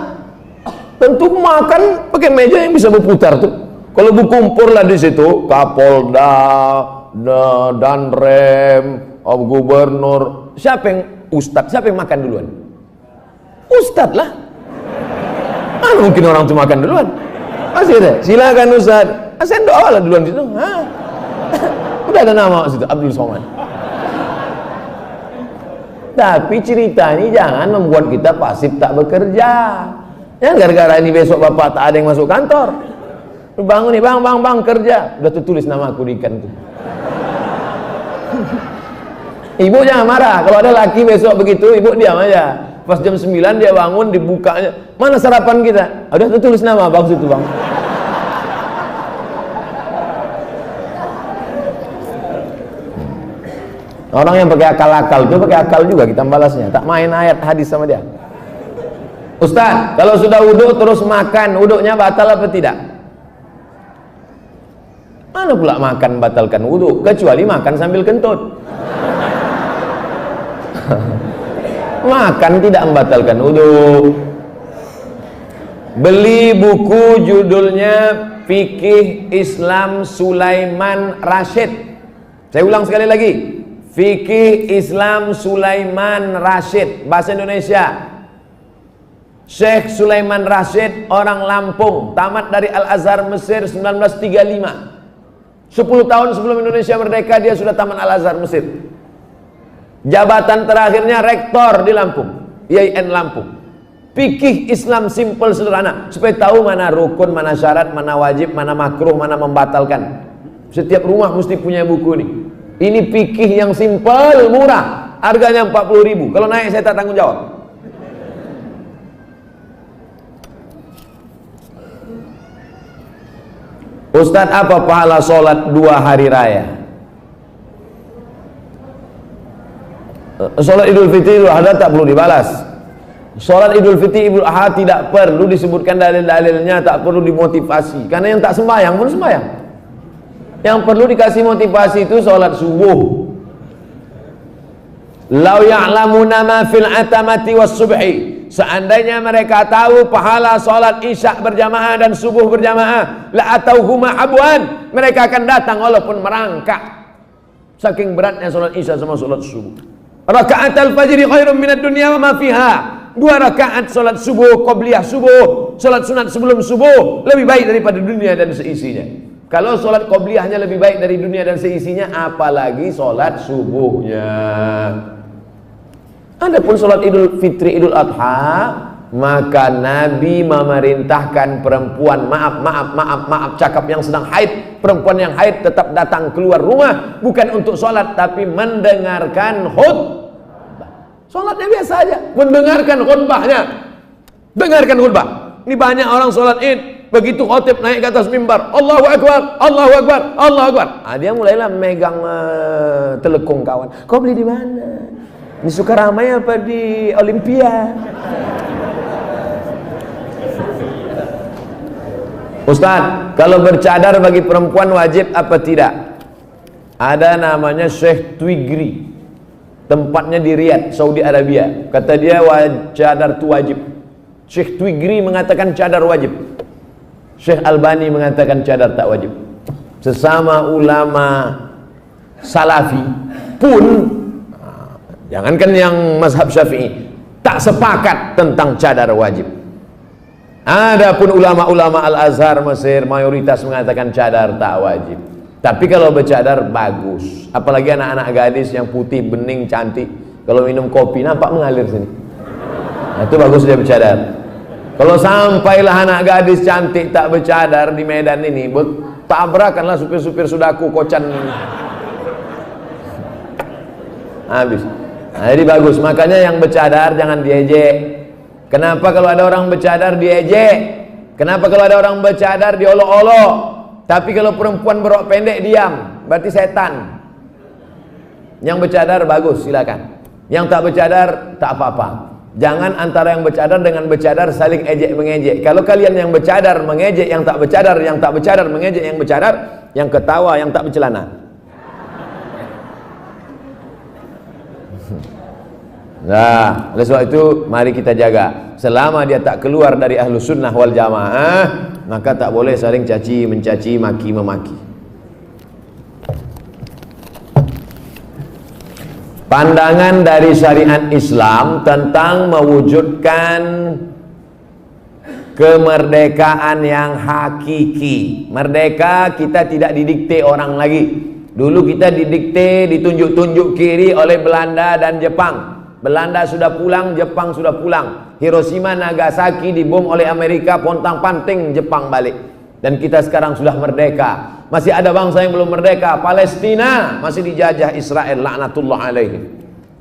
Tentu makan pakai meja yang bisa berputar tuh. Kalau berkumpul lah di situ, Kapolda, Danrem, Gubernur, siapa yang Ustadz, siapa yang makan duluan? Ustadz lah. Mana mungkin orang tuh makan duluan? Masih ada, silakan Ustadz. Saya doa lah duluan di situ. Udah ada nama situ, Abdul Somad. Tapi ceritanya jangan membuat kita pasif tak bekerja. Ya gara-gara ini besok bapak tak ada yang masuk kantor. Bangun nih bang kerja. Udah tulis nama aku di ikan tuh. Ibu jangan marah. Kalau ada laki besok begitu, ibu diam aja. Pas jam 9 dia bangun, dibukanya. Mana sarapan kita? Udah tulis nama bang situ bang. Orang yang pakai akal-akal itu pakai akal juga kita balasnya. Tak main ayat hadis sama dia. Ustaz, kalau sudah wudhu terus makan, wudhunya batal apa tidak? Mana pula makan batalkan wudhu? Kecuali makan sambil kentut. Makan tidak membatalkan wudhu. Beli buku judulnya Fikih Islam Sulaiman Rashid. Saya ulang sekali lagi. Fikih Islam Sulaiman Rashid, bahasa Indonesia. Syekh Sulaiman Rashid orang Lampung, tamat dari Al-Azhar Mesir 1935. 10 tahun sebelum Indonesia merdeka dia sudah tamat Al-Azhar Mesir. Jabatan terakhirnya rektor di Lampung, IAIN Lampung. Fikih Islam simple sederhana, supaya tahu mana rukun, mana syarat, mana wajib, mana makruh, mana membatalkan. Setiap rumah mesti punya buku ini. Ini fikih yang simple, murah, harganya 40.000. Kalau naik saya tak tanggung jawab. Ustadz, apa pahala sholat 2 hari raya? Sholat Idul Fitri, Idul Adha tak perlu dibalas. Sholat Idul Fitri, Idul Adha tidak perlu disebutkan dalil-dalilnya, tak perlu dimotivasi. Karena yang tak sembahyang pun sembahyang. Yang perlu dikasih motivasi itu sholat subuh. Lau ya'lamuna ma fil atamati was subhi. Seandainya mereka tahu pahala sholat isya berjamaah dan subuh berjamaah, la atauhuma abwan, mereka akan datang walaupun merangkak. Saking beratnya sholat isya sama sholat subuh. Rakaat al-fajri khairum minad dunya wa ma fiha. 2 rakaat sholat subuh, qobliyah subuh, sholat sunat sebelum subuh lebih baik daripada dunia dan seisinya. Kalau sholat qobliyahnya lebih baik dari dunia dan seisinya, apalagi sholat subuhnya. Adapun sholat Idul Fitri, Idul Adha, maka Nabi memerintahkan perempuan, maaf, cakap yang sedang haid, perempuan yang haid tetap datang keluar rumah, bukan untuk sholat, tapi mendengarkan khutbah. Sholatnya biasa aja, mendengarkan khutbahnya. Dengarkan khutbah. Ini banyak orang sholat id, begitu khotib naik ke atas mimbar, Allahu Akbar, Allahu Akbar, Allahu Akbar. Dia mulailah megang telekung kawan. Kau beli di mana? Di Sukaramai apa di Olimpia? Ustaz, kalau bercadar bagi perempuan wajib apa tidak? Ada namanya Syekh Twigri, tempatnya di Riyadh, Saudi Arabia. Kata dia cadar itu wajib. Syekh Twigri mengatakan cadar wajib. Syekh Albani mengatakan cadar tak wajib. Sesama ulama salafi pun, jangankan yang mazhab Syafi'i, tak sepakat tentang cadar wajib. Adapun ulama-ulama Al-Azhar Mesir mayoritas mengatakan cadar tak wajib. Tapi kalau bercadar bagus, apalagi anak-anak gadis yang putih, bening, cantik, kalau minum kopi nampak mengalir sini. Nah, itu bagus dia bercadar. Kalau sampailah anak gadis cantik tak bercadar di Medan ini, tabrakanlah supir-supir sudaku kocan. Habis. Nah, jadi bagus. Makanya yang bercadar jangan diejek. Kenapa kalau ada orang bercadar diejek? Kenapa kalau ada orang bercadar diolok-olok? Tapi kalau perempuan berok pendek diam, berarti setan. Yang bercadar bagus, silakan. Yang tak bercadar tak apa-apa. Jangan antara yang bercadar dengan bercadar saling ejek mengejek. Kalau kalian yang bercadar mengejek yang tak bercadar, yang tak bercadar mengejek yang bercadar, yang ketawa yang tak bercelana. Nah, oleh sebab itu mari kita jaga. selama dia tak keluar dari ahlu sunnah wal jamaah, maka tak boleh saling caci mencaci, maki memaki. Pandangan dari syariat Islam tentang mewujudkan kemerdekaan yang hakiki. Merdeka kita tidak didikte orang lagi. Dulu kita didikte, ditunjuk-tunjuk kiri oleh Belanda dan Jepang. Belanda sudah pulang, Jepang sudah pulang. Hiroshima, Nagasaki dibom oleh Amerika, pontang-panting Jepang balik. Dan kita sekarang sudah merdeka. Masih ada bangsa yang belum merdeka. Palestina masih dijajah Israel, laknatullah alaihi.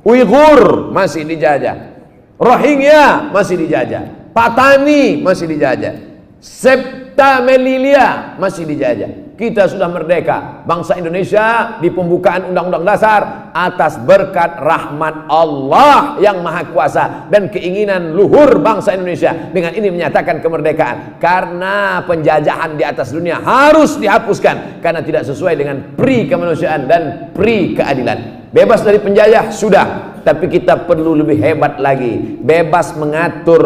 Uighur masih dijajah. Rohingya masih dijajah. Patani masih dijajah. Septa Melilia masih dijajah. Kita sudah merdeka. Bangsa Indonesia di pembukaan Undang-Undang Dasar atas berkat rahmat Allah yang Maha Kuasa dan keinginan luhur bangsa Indonesia, dengan ini menyatakan kemerdekaan. Karena penjajahan di atas dunia harus dihapuskan karena tidak sesuai dengan pri kemanusiaan dan pri keadilan. Bebas dari penjajah sudah, tapi kita perlu lebih hebat lagi, bebas mengatur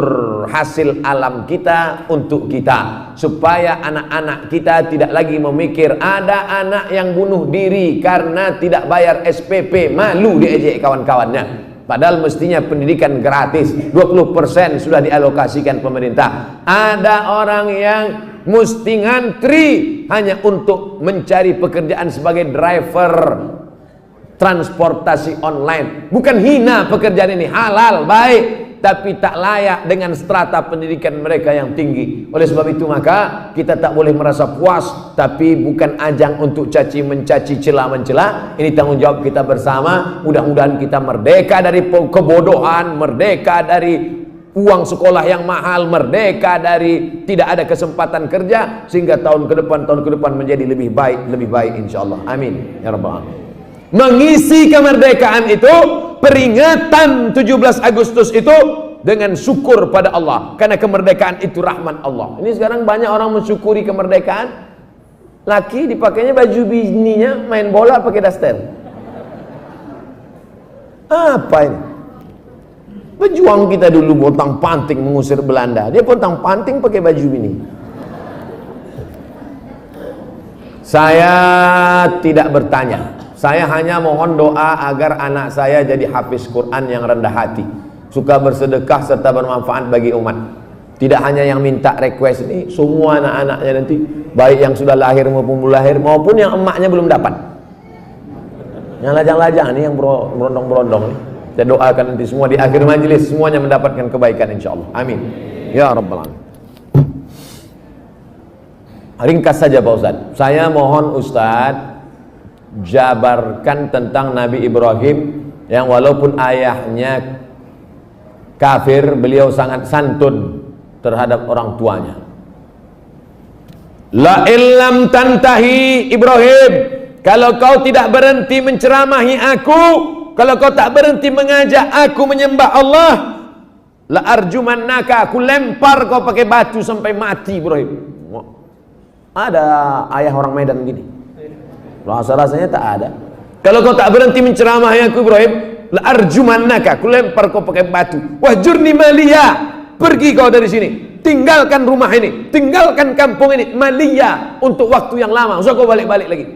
hasil alam kita untuk kita, supaya anak-anak kita tidak lagi memikir ada anak yang bunuh diri karena tidak bayar SPP, malu diejek kawan-kawannya. Padahal mestinya pendidikan gratis, 20% sudah dialokasikan pemerintah. Ada orang yang mesti ngantri hanya untuk mencari pekerjaan sebagai driver transportasi online. Bukan hina pekerjaan ini, halal, baik, tapi tak layak dengan strata pendidikan mereka yang tinggi. Oleh sebab itu maka kita tak boleh merasa puas, tapi bukan ajang untuk caci mencaci, cela mencela. Ini tanggung jawab kita bersama. Mudah-mudahan kita merdeka dari kebodohan, merdeka dari uang sekolah yang mahal, merdeka dari tidak ada kesempatan kerja, sehingga tahun ke depan menjadi lebih baik insyaallah. Amin ya rabbal alamin. Mengisi kemerdekaan itu, peringatan 17 Agustus itu dengan syukur pada Allah, karena kemerdekaan itu rahmat Allah. Ini sekarang banyak orang mensyukuri kemerdekaan. Laki dipakainya baju bininya main bola pakai daster. Apa ini? Pejuang kita dulu pontang-panting mengusir Belanda, dia pontang-panting pakai baju bini. Saya tidak bertanya, saya hanya mohon doa agar anak saya jadi hafiz Quran yang rendah hati, suka bersedekah serta bermanfaat bagi umat. Tidak hanya yang minta request ini, semua anak-anaknya nanti, baik yang sudah lahir maupun belum lahir, maupun yang emaknya belum dapat. Yang lajang-lajang ini, yang berondong-berondong ini, saya doakan nanti semua di akhir majelis semuanya mendapatkan kebaikan insyaallah. Amin ya rabbal alamin. Ringkas saja Pak Ustaz, saya mohon Ustaz jabarkan tentang Nabi Ibrahim yang walaupun ayahnya kafir, beliau sangat santun terhadap orang tuanya. La illam tantahi Ibrahim, kalau kau tidak berhenti menceramahi aku, kalau kau tak berhenti mengajak aku menyembah Allah, la arjumannaka, aku lempar kau pakai batu sampai mati Ibrahim. Ada ayah orang Medan gini. Rasa-rasanya tak ada. Kalau kau tak berhenti menceramahi aku Ibrahim, la arjumannaka, aku lempar kau pakai batu. Wahjurni maliya, pergi kau dari sini, tinggalkan rumah ini, tinggalkan kampung ini, maliya, untuk waktu yang lama, usah kau balik-balik lagi.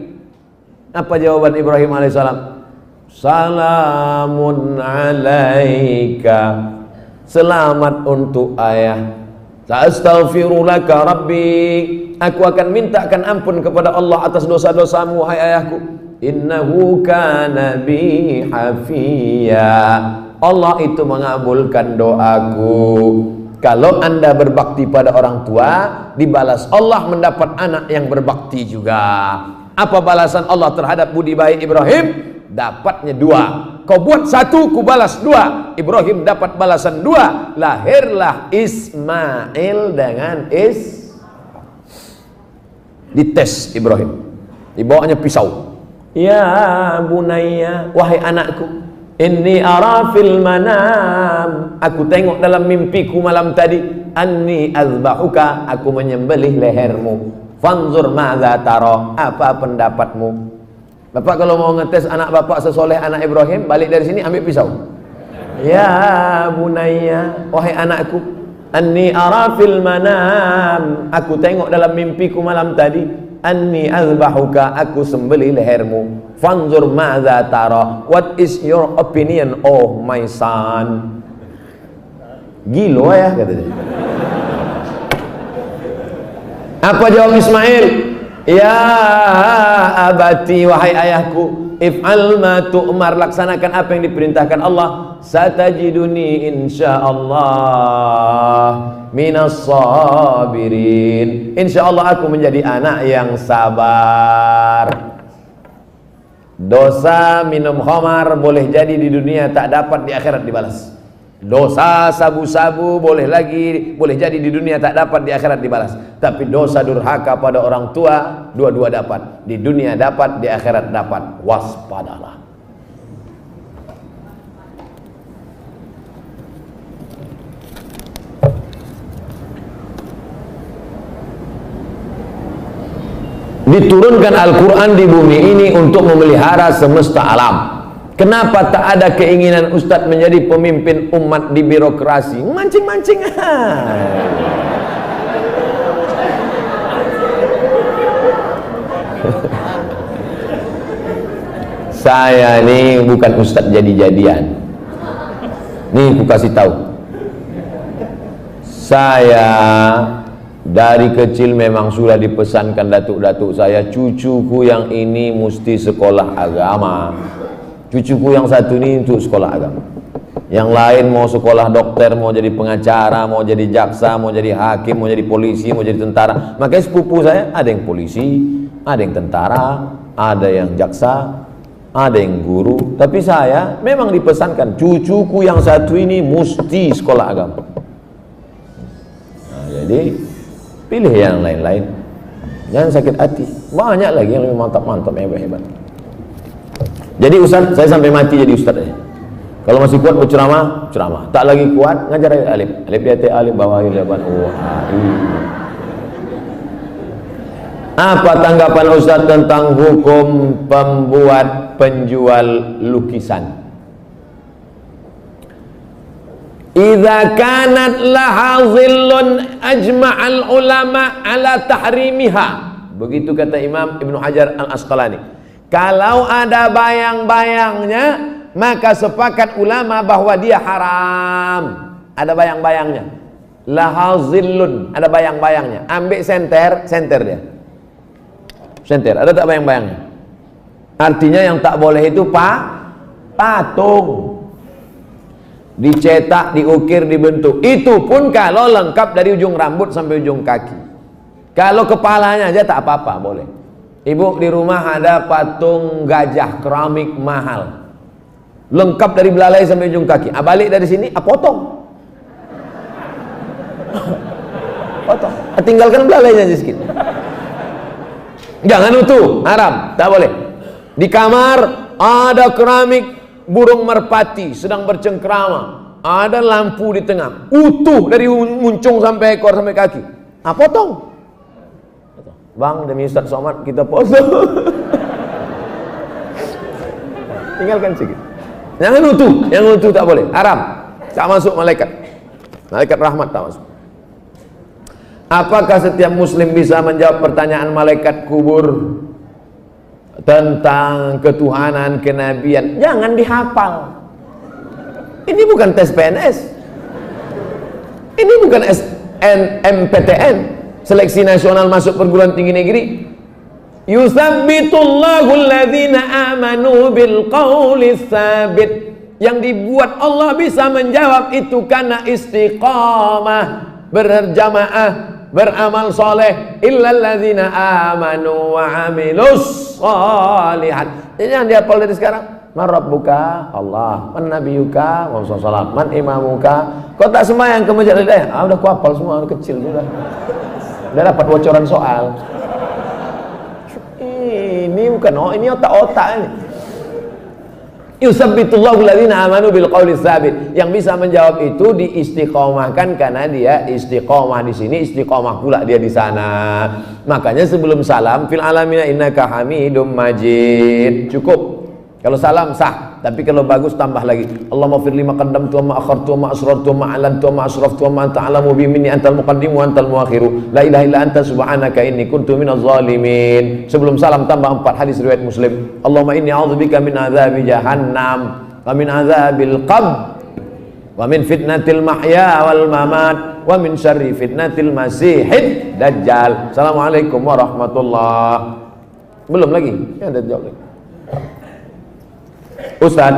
Apa jawaban Ibrahim alaihissalam? Salamun alaika, selamat untuk ayah. Astaghfirulaka rabbi, aku akan mintakan ampun kepada Allah atas dosa-dosamu wahai ayahku. Innahu kana bi hafiya, Allah itu mengabulkan doaku. Kalau anda berbakti pada orang tua, dibalas Allah mendapat anak yang berbakti juga. Apa balasan Allah terhadap budi baik Ibrahim? Dapatnya 2. Kau buat 1, ku balas 2. Ibrahim dapat balasan 2. Lahirlah Ismail dengan dites Ibrahim, dibawanya pisau. Ya bunayya, wahai anakku, inni ara fil manam, aku tengok dalam mimpiku malam tadi, anni azbahuka, aku menyembelih lehermu. Fanzur madza tara, apa pendapatmu? Bapak kalau mau ngetes anak bapak sesoleh anak Ibrahim, balik dari sini ambil pisau. Ya bunayya, wahai anakku, anni ara fil manam, aku tengok dalam mimpiku malam tadi, anni azbahuka, aku sembelih lehermu, fanzur madza tara, what is your opinion oh my son. Gilo ya katanya. Apa jawab Ismail? Ya abati, wahai ayahku, if'al ma tu'mar, laksanakan apa yang diperintahkan Allah. Satajiduni insyaallah minas sabirin, insyaallah aku menjadi anak yang sabar. Dosa minum khamar boleh jadi di dunia tak dapat, di akhirat dibalas. Dosa sabu-sabu boleh jadi di dunia tak dapat, di akhirat dibalas. Tapi dosa durhaka pada orang tua, dua-dua dapat, di dunia dapat, di akhirat dapat. Waspadalah. Diturunkan Al-Quran di bumi ini untuk memelihara semesta alam. Kenapa tak ada keinginan Ustadz menjadi pemimpin umat di birokrasi? Mancing-mancing. Saya ini bukan Ustadz jadi-jadian. Nih aku kasih tahu. Saya dari kecil memang sudah dipesankan datuk-datuk saya, cucuku yang ini mesti sekolah agama. Cucuku yang satu ini untuk sekolah agama, yang lain mau sekolah dokter, mau jadi pengacara, mau jadi jaksa, mau jadi hakim, mau jadi polisi, mau jadi tentara. Makanya sepupu saya ada yang polisi, ada yang tentara, ada yang jaksa, ada yang guru. Tapi saya memang dipesankan, cucuku yang satu ini mesti sekolah agama. Nah, jadi pilih yang lain-lain, jangan sakit hati. Banyak lagi yang lebih mantap-mantap, hebat-hebat. Jadi Ustaz, saya sampai mati jadi Ustaz aja. Kalau masih kuat berceramah, ceramah. Tak lagi kuat, ngajar alif. Alif di atas alif, bawah alif, depan Apa tanggapan Ustaz tentang hukum pembuat penjual lukisan? Idza kanat laha dhillun ajma'al ulama ala tahrimiha. Begitu kata Imam Ibnu Hajar Al-Asqalani. Kalau ada bayang-bayangnya, maka sepakat ulama bahwa dia haram. Ada bayang-bayangnya. Laha dhillun, ada bayang-bayangnya. Ambil senter dia. Senter, ada tak bayang-bayangnya? Artinya yang tak boleh itu patung. Dicetak, diukir, dibentuk. Itu pun kalau lengkap dari ujung rambut sampai ujung kaki. Kalau kepalanya aja tak apa-apa, boleh. Ibu di rumah ada patung gajah keramik mahal, lengkap dari belalai sampai ujung kaki. Balik dari sini, potong. Potong. Tinggalkan belalainya aja sedikit. Jangan utuh, haram, tak boleh. Di kamar ada keramik burung merpati sedang bercengkrama, ada lampu di tengah, utuh dari muncung sampai ekor sampai kaki. Potong. Bang, demi Ustaz Somad kita potong. Tinggalkan sedikit. Jangan utuh, yang utuh tak boleh, haram. Tak masuk malaikat. Malaikat rahmat tak masuk. Apakah setiap muslim bisa menjawab pertanyaan malaikat kubur tentang ketuhanan, kenabian? Jangan dihafal. Ini bukan tes PNS. Ini bukan SNMPTN, seleksi nasional masuk perguruan tinggi negeri. Yusabbitullahu alladhina amanu bil qawli tsabit. Yang dibuat Allah bisa menjawab itu karena istiqamah, berjamaah, beramal soleh. Illalladzina amanu wa amilus shalihat. Jadi yang dihafal dari sekarang, man rabbuka? Allah. Man nabiyuka? Muhammad sallallahu. Man imamuka? Kau tak sembahyang ke masjid udah ku hafal semua, udah kecil sudah. Udah dapat bocoran soal. Ini bukan ini otak-otak ini. Yusabbitullahu alladhina amanu bil qawli tsabit. Yang bisa menjawab itu diistiqomahkan karena dia istiqomah di sini, istiqomah pula dia di sana. Makanya sebelum salam, fil alamina innaka hamidum majid. Cukup. Kalau salam sah. Tapi kalau bagus tambah lagi. Allahumma fir lima qaddamtu wa ma akhartu wa ma asrartu wa ma a'lantu wa ma asraftu wa ma anta a'lamu bi minni antal muqaddimu wa antal muakhiru. La ilaha illa anta subhanaka inni kuntu minaz zalimin. Sebelum salam tambah 4 hadis riwayat Muslim. Allahumma inni a'udzubika min adzabi jahannam wa min adzabil qabr wa min fitnatil mahya wal mamat wa min syarri fitnatil masihid dajjal. Assalamualaikum warahmatullahi. Belum lagi? Ya ada jawab lagi. Ustaz,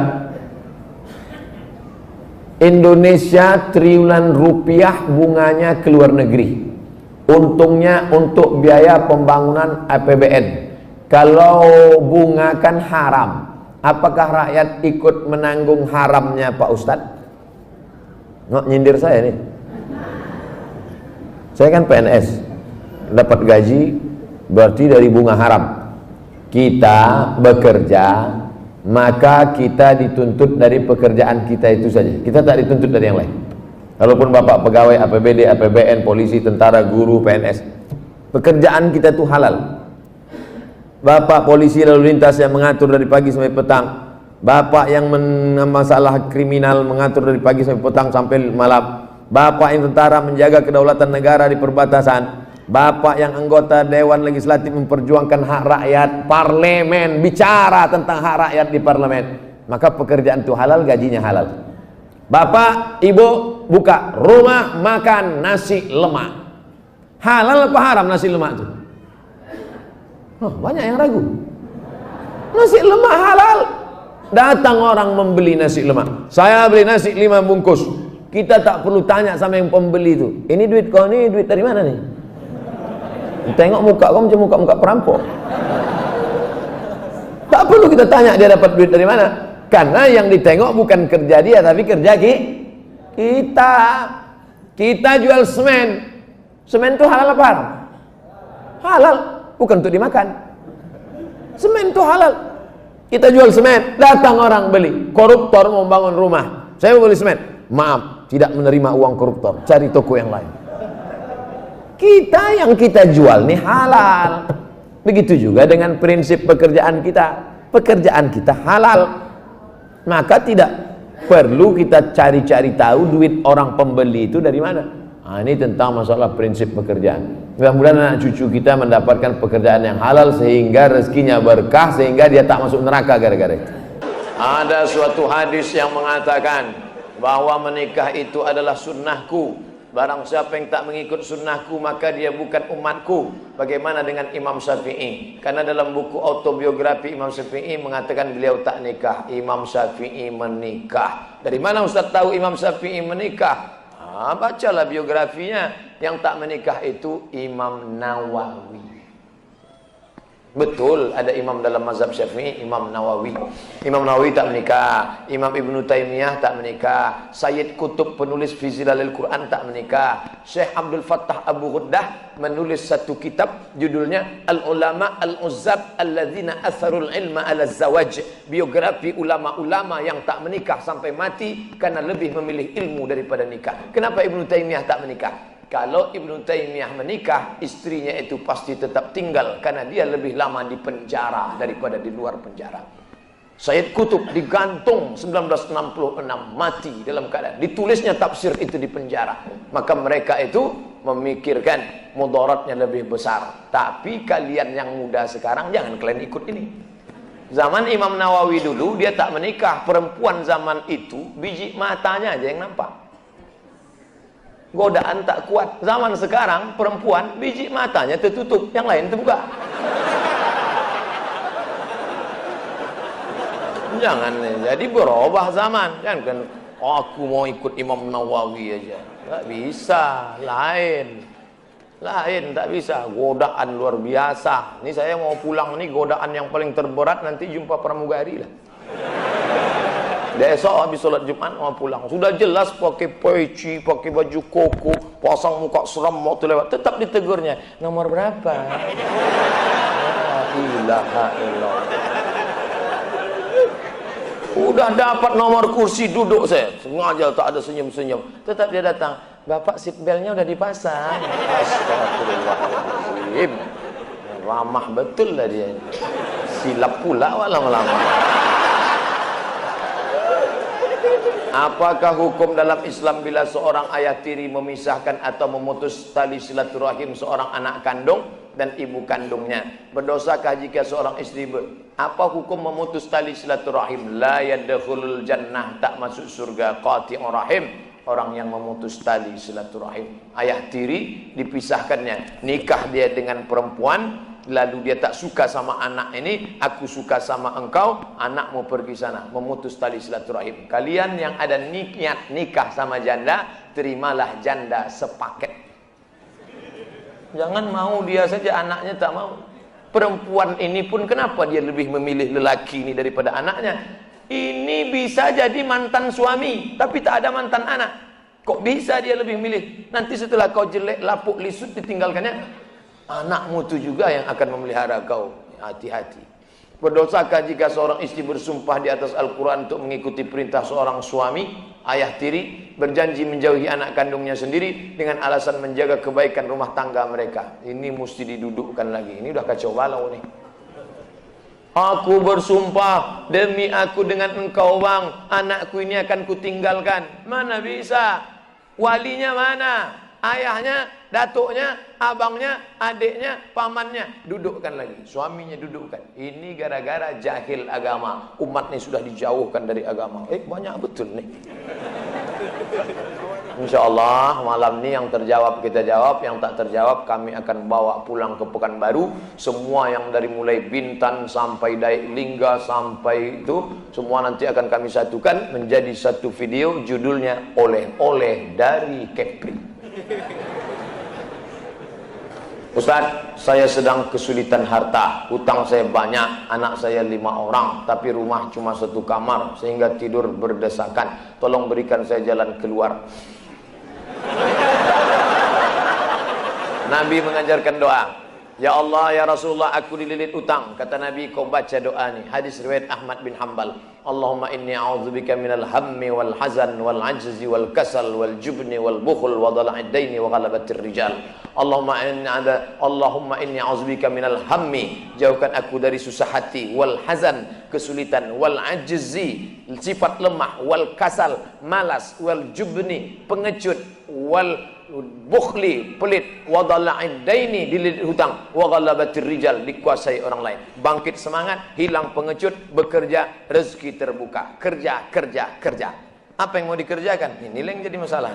Indonesia triliunan rupiah bunganya ke luar negeri, untungnya untuk biaya pembangunan APBN. Kalau bunga kan haram, apakah rakyat ikut menanggung haramnya Pak Ustadz? Nggak nyindir saya nih. Saya kan PNS, dapat gaji berarti dari bunga haram. Kita bekerja, maka kita dituntut dari pekerjaan kita itu saja. Kita tak dituntut dari yang lain. Walaupun bapak pegawai APBD, APBN, polisi, tentara, guru, PNS, pekerjaan kita itu halal. Bapak polisi lalu lintas yang mengatur dari pagi sampai petang, bapak yang masalah kriminal mengatur dari pagi sampai petang sampai malam, bapak yang tentara menjaga kedaulatan negara di perbatasan, bapak yang anggota Dewan Legislatif memperjuangkan hak rakyat, parlemen bicara tentang hak rakyat di parlemen, maka pekerjaan itu halal, gajinya halal. Bapak, ibu buka rumah makan nasi lemak, halal apa haram nasi lemak itu? Oh, banyak yang ragu. Nasi lemak halal. Datang orang membeli nasi lemak, saya beli nasi 5 bungkus. Kita tak perlu tanya sama yang pembeli itu, ini duit kau, ini duit dari mana nih? Tengok muka kau macam muka-muka perampok. Tak perlu kita tanya dia dapat duit dari mana, karena yang ditengok bukan kerja dia tapi kerja kita. Kita jual semen. Semen itu halal apa haram? Halal, bukan untuk dimakan. Semen itu halal. Kita jual semen, datang orang beli, koruptor mau bangun rumah, saya mau beli semen, maaf, tidak menerima uang koruptor, cari toko yang lain. Kita yang kita jual nih halal. Begitu juga dengan prinsip pekerjaan kita halal, maka tidak perlu kita cari-cari tahu duit orang pembeli itu dari mana. Nah, ini tentang masalah prinsip pekerjaan. Mudah-mudahan anak cucu kita mendapatkan pekerjaan yang halal sehingga rezekinya berkah, sehingga dia tak masuk neraka gara-gara itu. Ada suatu hadis yang mengatakan bahwa menikah itu adalah sunnahku. Barang siapa yang tak mengikut sunnahku maka dia bukan umatku. Bagaimana dengan Imam Syafi'i? Karena dalam buku autobiografi Imam Syafi'i mengatakan beliau tak nikah. Imam Syafi'i menikah. Dari mana Ustaz tahu Imam Syafi'i menikah? Bacalah biografinya. Yang tak menikah itu Imam Nawawi. Betul, ada imam dalam mazhab Syafi'i, Imam Nawawi. Imam Nawawi tak menikah. Imam Ibnu Taimiyah tak menikah. Sayyid Qutb penulis fi Zilalil Quran tak menikah. Syekh Abdul Fattah Abu Ghuddah menulis satu kitab judulnya Al-Ulama Al-Uzzab Alladzina Atharul Ilma Ala Zawaj. Biografi ulama-ulama yang tak menikah sampai mati karena lebih memilih ilmu daripada nikah. Kenapa Ibnu Taimiyah tak menikah? Kalau Ibnu Taimiyah menikah, istrinya itu pasti tetap tinggal karena dia lebih lama di penjara daripada di luar penjara. Sayyid Qutb digantung 1966, mati dalam keadaan ditulisnya tafsir itu di penjara. Maka mereka itu memikirkan mudaratnya lebih besar. Tapi kalian yang muda sekarang jangan kalian ikut ini. Zaman Imam Nawawi dulu dia tak menikah, perempuan zaman itu biji matanya aja yang nampak. Godaan tak kuat. Zaman sekarang perempuan biji matanya tertutup, yang lain terbuka. Jangan, jadi berubah zaman. Jangan aku mau ikut Imam Nawawi aja. Tak bisa, lain, tak bisa. Godaan luar biasa. Ini saya mau pulang nih, godaan yang paling terberat nanti jumpa pramugari lah. Dia esok habis sholat Jumat mau pulang, sudah jelas pakai peci, pakai baju koko, pasang muka seram waktu lewat, tetap ditegurnya, nomor berapa? La ilaha illallah. Udah dapat nomor kursi duduk saya, sengaja tak ada senyum-senyum, tetap dia datang, Bapak seat beltnya udah dipasang. Astagfirullahaladzim, ramah betul lah dia, silap pula lama-lama. Apakah hukum dalam Islam bila seorang ayah tiri memisahkan atau memutus tali silaturahim seorang anak kandung dan ibu kandungnya? Berdosakah jika seorang istri apa hukum memutus tali silaturahim? La yadkhulul jannah, tak masuk surga qati'ur rahim, orang yang memutus tali silaturahim. Ayah tiri dipisahkannya, nikah dia dengan perempuan, lalu dia tak suka sama anak ini, aku suka sama engkau, anak mau pergi sana, memutus tali silaturahim. Kalian yang ada niat nikah sama janda, terimalah janda sepaket. Jangan mau dia saja, anaknya tak mau. Perempuan ini pun kenapa dia lebih memilih lelaki ini daripada anaknya? Ini bisa jadi mantan suami, tapi tak ada mantan anak. Kok bisa dia lebih milih? Nanti setelah kau jelek, lapuk, lisut, ditinggalkannya, anakmu itu juga yang akan memelihara kau. Hati-hati. Berdosakah jika seorang istri bersumpah di atas Al-Quran untuk mengikuti perintah seorang suami, ayah tiri, berjanji menjauhi anak kandungnya sendiri dengan alasan menjaga kebaikan rumah tangga mereka? Ini mesti didudukkan lagi. Ini udah kacau balau nih. Aku bersumpah demi aku dengan engkau bang, anakku ini akan kutinggalkan. Mana bisa? Walinya mana? Ayahnya, datuknya, abangnya, adiknya, pamannya, dudukkan lagi. Suaminya dudukkan. Ini gara-gara jahil agama. Umat ini sudah dijauhkan dari agama. Banyak betul nih. InsyaAllah malam ini yang terjawab kita jawab, yang tak terjawab kami akan bawa pulang ke Pekanbaru. Semua yang dari mulai Bintan sampai Daik Lingga sampai itu, semua nanti akan kami satukan menjadi satu video, judulnya Oleh-oleh dari Kepri. Ustaz, saya sedang kesulitan harta, hutang saya banyak, anak saya 5 orang, tapi rumah cuma 1 kamar, sehingga tidur berdesakan. Tolong berikan saya jalan keluar. Nabi mengajarkan doa. Ya Allah, ya Rasulullah, aku dililit utang. Kata Nabi, kau baca doa ni. Hadis riwayat Ahmad bin Hanbal. Allahumma inni a'udzubika minal hammi wal hazan wal ajzi wal kasal wal jubni wal bukhul wa dhala'id daini wa ghalabatir rijal. Allahumma inni a'udzubika minal hammi, jauhkan aku dari susah hati, wal hazan, kesulitan, wal ajzi, sifat lemah, wal kasal, malas, wal jubni, pengecut, wal bukhli, pelit, wa dhala'id daini, dililit hutang, wa ghalabatir rijal, dikuasai orang lain. Bangkit semangat, hilang pengecut, bekerja, rezeki terbuka. Kerja, kerja, kerja. Apa yang mau dikerjakan? Ini yang jadi masalah.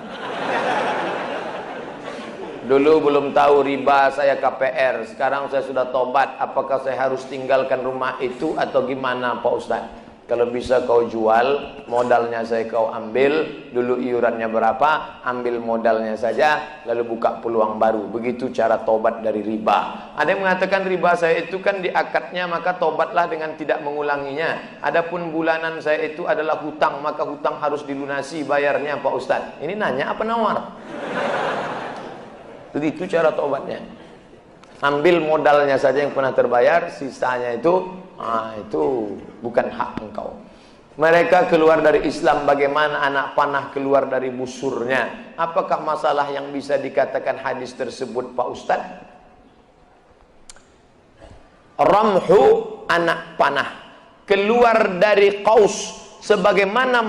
Dulu belum tahu riba, saya KPR. Sekarang saya sudah tobat. Apakah saya harus tinggalkan rumah itu atau gimana Pak Ustaz? Kalau bisa kau jual, modalnya saya kau ambil, dulu iurannya berapa, ambil modalnya saja, lalu buka peluang baru. Begitu cara tobat dari riba. Ada yang mengatakan riba saya itu kan diakadnya, maka tobatlah dengan tidak mengulanginya. Adapun bulanan saya itu adalah hutang, maka hutang harus dilunasi bayarnya Pak Ustaz. Ini nanya apa nawar? Begitu cara tobatnya. Ambil modalnya saja yang pernah terbayar, sisanya itu bukan hak engkau. Mereka keluar dari Islam, bagaimana anak panah keluar dari busurnya? Apakah masalah yang bisa dikatakan hadis tersebut Pak Ustaz? Ramhu, anak panah keluar dari qaus, sebagaimana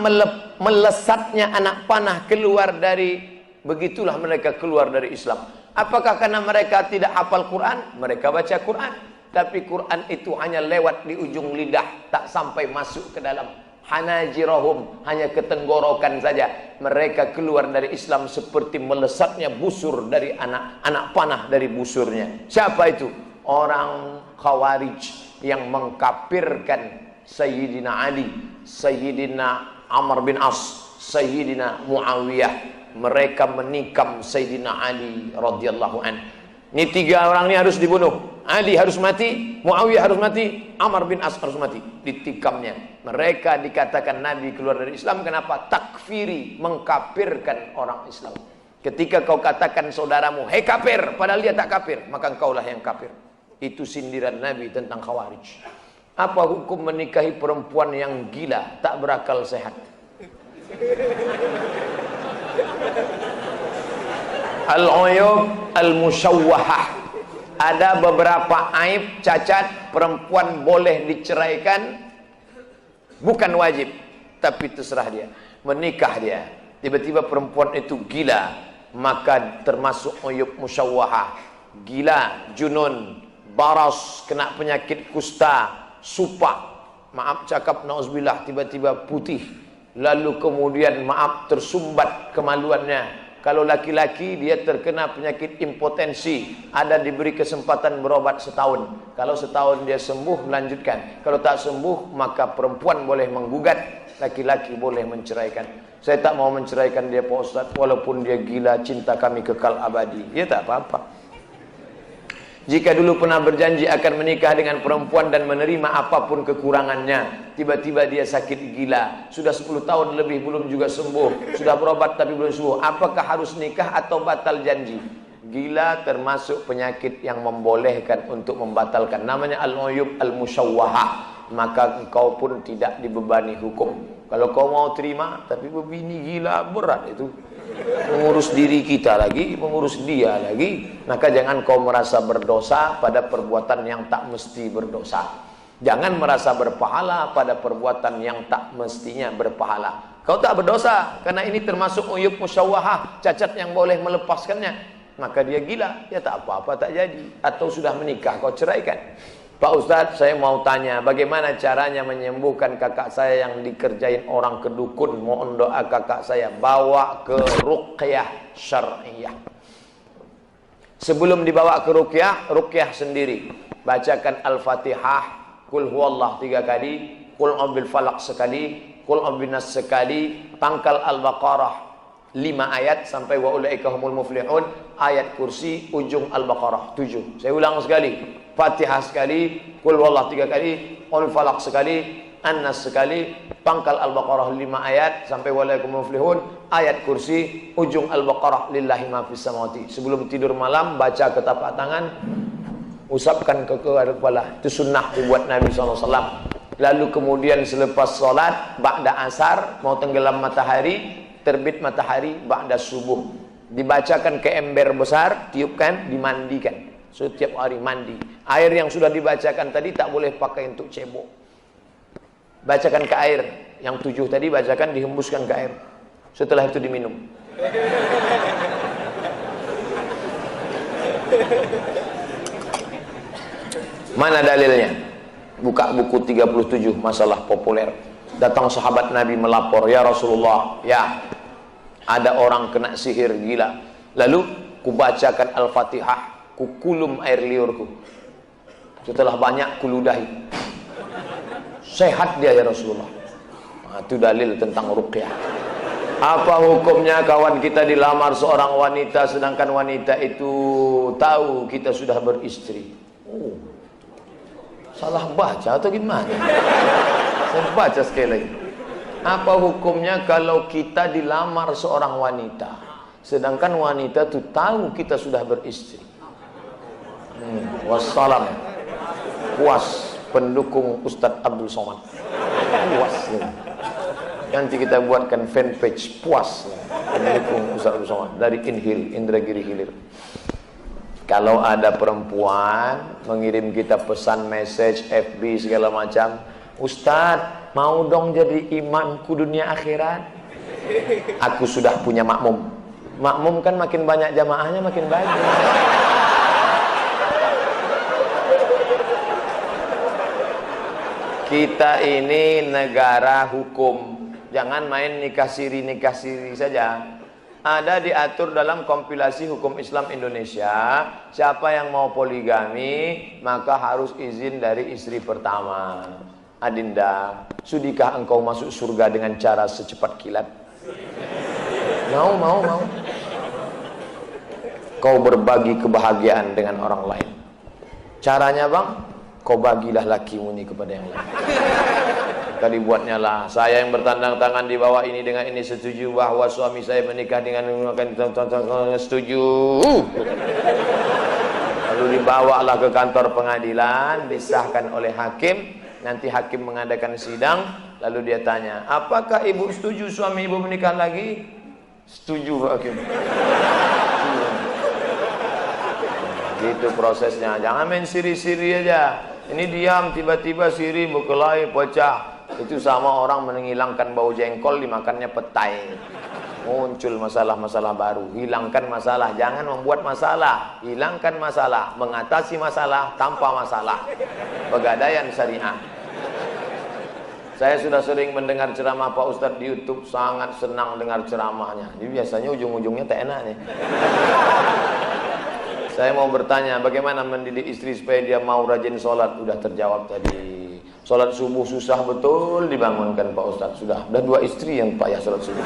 melesatnya anak panah keluar dari, begitulah mereka keluar dari Islam. Apakah karena mereka tidak hafal Quran? Mereka baca Quran, tapi Quran itu hanya lewat di ujung lidah, tak sampai masuk ke dalam hanajirahum, hanya ke tenggorokan saja. Mereka keluar dari Islam seperti melesatnya busur dari anak panah dari busurnya. Siapa itu? Orang Khawarij yang mengkafirkan Sayyidina Ali, Sayyidina Amr bin As, Sayyidina Muawiyah. Mereka menikam Sayyidina Ali radhiyallahu an. Ini 3 orang ini harus dibunuh. Ali harus mati, Muawiyah harus mati, Amr bin As harus mati. Ditikamnya. Mereka dikatakan Nabi keluar dari Islam. Kenapa? Takfiri, mengkafirkan orang Islam. Ketika kau katakan saudaramu, hei kafir, padahal dia tak kafir, maka engkaulah yang kafir. Itu sindiran Nabi tentang Khawarij. Apa hukum menikahi perempuan yang gila, tak berakal sehat? Al-uyub al-musyawwahah, ada beberapa aib cacat perempuan boleh diceraikan, bukan wajib, tapi terserah dia. menikah dia, tiba-tiba perempuan itu gila, maka termasuk uyub musyawwahah, gila, junun, baras, kena penyakit kusta, supak, maaf cakap nauzubillah, tiba-tiba putih, lalu kemudian maaf tersumbat kemaluannya. Kalau laki-laki dia terkena penyakit impotensi, ada diberi kesempatan berobat setahun. Kalau setahun dia sembuh, melanjutkan. Kalau tak sembuh, maka perempuan boleh menggugat, laki-laki boleh menceraikan. Saya tak mau menceraikan dia Pak Ustaz, walaupun dia gila, cinta kami kekal abadi. Ya tak apa-apa. Jika dulu pernah berjanji akan menikah dengan perempuan dan menerima apapun kekurangannya, tiba-tiba dia sakit gila, sudah 10 tahun lebih belum juga sembuh, sudah berobat tapi belum sembuh, apakah harus nikah atau batal janji? Gila termasuk penyakit yang membolehkan untuk membatalkan, namanya al-uyub al-musyawwahah. Maka engkau pun tidak dibebani hukum. Kalau kau mau terima, tapi begini gila, berat itu, mengurus diri kita lagi, mengurus dia lagi. Maka jangan kau merasa berdosa pada perbuatan yang tak mesti berdosa. Jangan merasa berpahala pada perbuatan yang tak mestinya berpahala. Kau tak berdosa, karena ini termasuk uyub musyawwahah, cacat yang boleh melepaskannya. Maka dia gila, ya tak apa-apa, tak jadi. Atau sudah menikah, kau ceraikan. Pak Ustadz, saya mau tanya, bagaimana caranya menyembuhkan kakak saya yang dikerjain orang ke dukun? Mohon doa kakak saya, bawa ke ruqyah syar'iyah. Sebelum dibawa ke ruqyah sendiri. Bacakan Al-Fatihah, Qul huwallah 3 kali, Qul a'udzu falaq sekali, Qul a'udzu nas sekali, pangkal Al-Baqarah 5 ayat sampai wa ulaika humul muflihun, ayat kursi ujung Al-Baqarah 7. Saya ulang sekali. Fatihah sekali, Qul huwallah 3 kali, Qul falaq sekali, An-Nas sekali, pangkal Al-Baqarah 5 ayat sampai wa ulaika humul muflihun, ayat kursi ujung Al-Baqarah lillahi ma fis samawati. Sebelum tidur malam baca ke tapak tangan, usapkan ke kepala. Itu sunnah dibuat Nabi SAW. Lalu kemudian selepas sholat ba'da asar, mau tenggelam matahari, terbit matahari ba'da subuh, dibacakan ke ember besar, tiupkan, dimandikan. Setiap hari mandi. Air yang sudah dibacakan tadi tak boleh pakai untuk cebok. Bacakan ke air. Yang 7 tadi bacakan, dihembuskan ke air. Setelah itu diminum. Mana dalilnya? Buka buku 37 masalah populer. Datang sahabat Nabi melapor, ya Rasulullah, ya ada orang kena sihir gila. Lalu kubacakan Al-Fatihah, kukulum air liurku. Setelah banyak kuludahi, sehat dia ya Rasulullah. Nah, itu dalil tentang ruqyah. Apa hukumnya kawan kita dilamar seorang wanita, sedangkan wanita itu tahu kita sudah beristri? Oh, salah baca atau gimana? Saya baca sekali lagi. Apa hukumnya kalau kita dilamar seorang wanita, sedangkan wanita itu tahu kita sudah beristri? Wassalam. Puas pendukung Ustadz Abdul Somad. Puas. Nanti kita buatkan fanpage puas pendukung Ustadz Abdul Somad dari Inhil, Indragiri Hilir. Kalau ada perempuan mengirim kita pesan message FB segala macam, Ustadz mau dong jadi imamku dunia akhirat. Aku sudah punya makmum. Makmum kan makin banyak jamaahnya makin bagus. Kita ini negara hukum. Jangan main nikah siri saja. Ada diatur dalam kompilasi hukum Islam Indonesia, siapa yang mau poligami maka harus izin dari istri pertama. Adinda, sudikah engkau masuk surga dengan cara secepat kilat? Mau. Kau berbagi kebahagiaan dengan orang lain. Caranya bang, kau bagilah lakimu ini kepada yang lain. Tadi buatnya lah, saya yang bertandang tangan di bawah ini dengan ini setuju bahwa suami saya menikah dengan setuju. Lalu dibawalah ke kantor pengadilan, disahkan oleh hakim. Nanti hakim mengadakan sidang, lalu dia tanya, apakah ibu setuju suami ibu menikah lagi? Setuju Pak Hakim. Gitu prosesnya, jangan main siri-siri aja. Ini diam, tiba-tiba siri berkelahi pecah. Itu sama orang menghilangkan bau jengkol dimakannya petai. Muncul masalah-masalah baru. Hilangkan masalah, jangan membuat masalah. Hilangkan masalah, mengatasi masalah tanpa masalah. Pegadaian syariah. Saya sudah sering mendengar ceramah Pak Ustadz di YouTube, sangat senang dengar ceramahnya. Jadi biasanya ujung-ujungnya tak enak nih. Saya mau bertanya, bagaimana mendidik istri supaya dia mau rajin sholat? Udah terjawab tadi. Sholat subuh susah betul dibangunkan Pak Ustadz. Sudah 2 istri yang payah sholat subuh.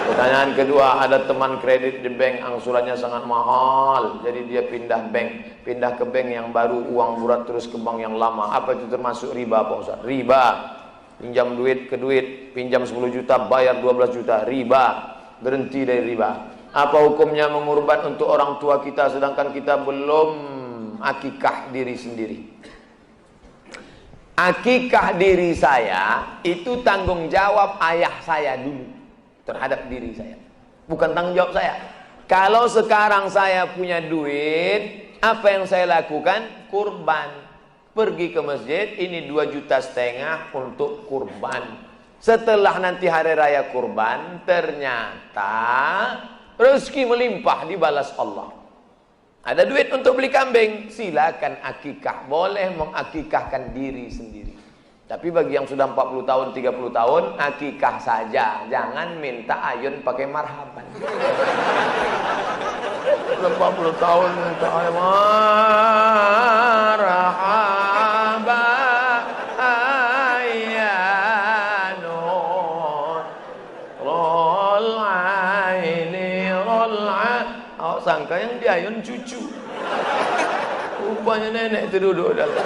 Pertanyaan kedua, ada teman kredit di bank, angsurannya sangat mahal. Jadi dia pindah bank, pindah ke bank yang baru, uang murah terus ke bank yang lama. Apa itu termasuk riba Pak Ustadz? Riba. Pinjam duit ke duit, pinjam 10 juta, bayar 12 juta, riba. Berhenti dari riba. Apa hukumnya mengurban untuk orang tua kita sedangkan kita belum akikah diri sendiri? Akikah diri saya itu tanggung jawab ayah saya dulu terhadap diri saya, bukan tanggung jawab saya. Kalau sekarang saya punya duit, apa yang saya lakukan? Kurban. Pergi ke masjid, ini 2,5 juta untuk kurban. Setelah nanti hari raya kurban, ternyata rezeki melimpah, dibalas Allah. Ada duit untuk beli kambing, silakan akikah. Boleh mengakikahkan diri sendiri. Tapi bagi yang sudah 40 tahun, 30 tahun, akikah saja. Jangan minta ayun pakai marhaban. 40 tahun minta ayun marhaban. Ayyanun. Rol aini rol aini. Oh, sangka yang diayun cucu. Rupanya nenek itu duduk dalam.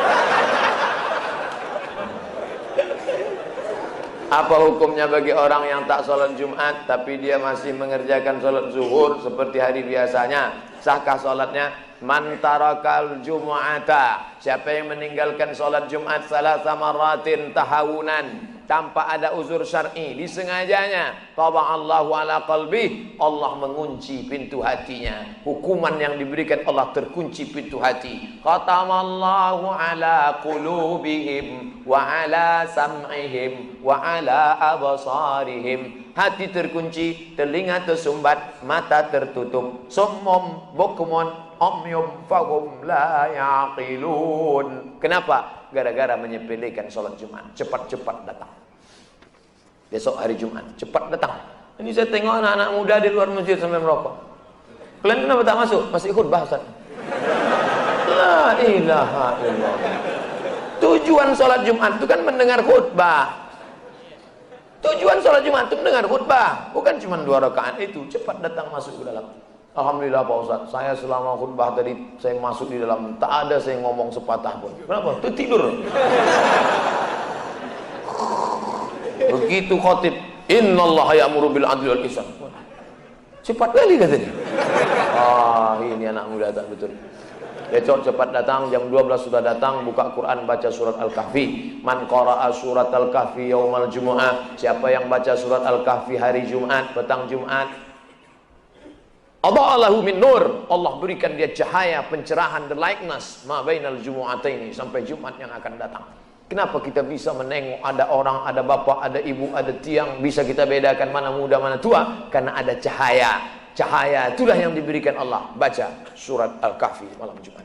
Apa hukumnya bagi orang yang tak sholat Jumat tapi dia masih mengerjakan sholat zuhur seperti hari biasanya? Sahkah sholatnya? Man tarakal jumu'ata, siapa yang meninggalkan sholat Jumat salasa marratin tahawunan, tanpa ada uzur syar'i, disengajanya, taba'allahu ala qalbi, Allah mengunci pintu hatinya. Hukuman yang diberikan Allah, terkunci pintu hati. Khatamallahu ala qulubihim wa ala sam'ihim wa ala abasarihim. Hati terkunci, telinga tersumbat, mata tertutup. Summum bukmun umyum fahum la yaqilun. Kenapa? Gara-gara menyepelekan sholat Jumat. Cepat-cepat datang. Besok hari Jumat, cepat datang. Ini saya tengok anak-anak muda di luar masjid sampai merokok. Kalian kenapa tak masuk? Masih khutbah Ustaz. La ilaha illallah. Tujuan sholat Jumat itu kan mendengar khutbah. Tujuan sholat Jumat itu mendengar khutbah, bukan cuma 2 rakaat itu. Cepat datang masuk ke dalam. Alhamdulillah Pak Ustaz, saya selama khutbah tadi saya masuk di dalam, tak ada saya ngomong sepatah pun. Kenapa? Itu tidur. Begitu khotib, innallaha ya'muru bil adli wal ihsan. Cepat kali katanya. Ah, ini anak muda tak betul. Besok cepat datang, jam 12 sudah datang, buka Quran, baca surat Al-Kahfi. Man qara'a surat Al-Kahfi yaumal jumu'ah, siapa yang baca surat Al-Kahfi hari Jumat, petang Jumat, Adha'alahu min nur, Allah berikan dia cahaya, pencerahan, the likeness ma bainal jumu'ataini, sampai Jumat yang akan datang. Kenapa kita bisa menengok ada orang, ada bapak, ada ibu, ada tiang, bisa kita bedakan mana muda, mana tua? Karena ada cahaya. Cahaya itulah yang diberikan Allah. Baca surat Al-Kahfi malam Jumat.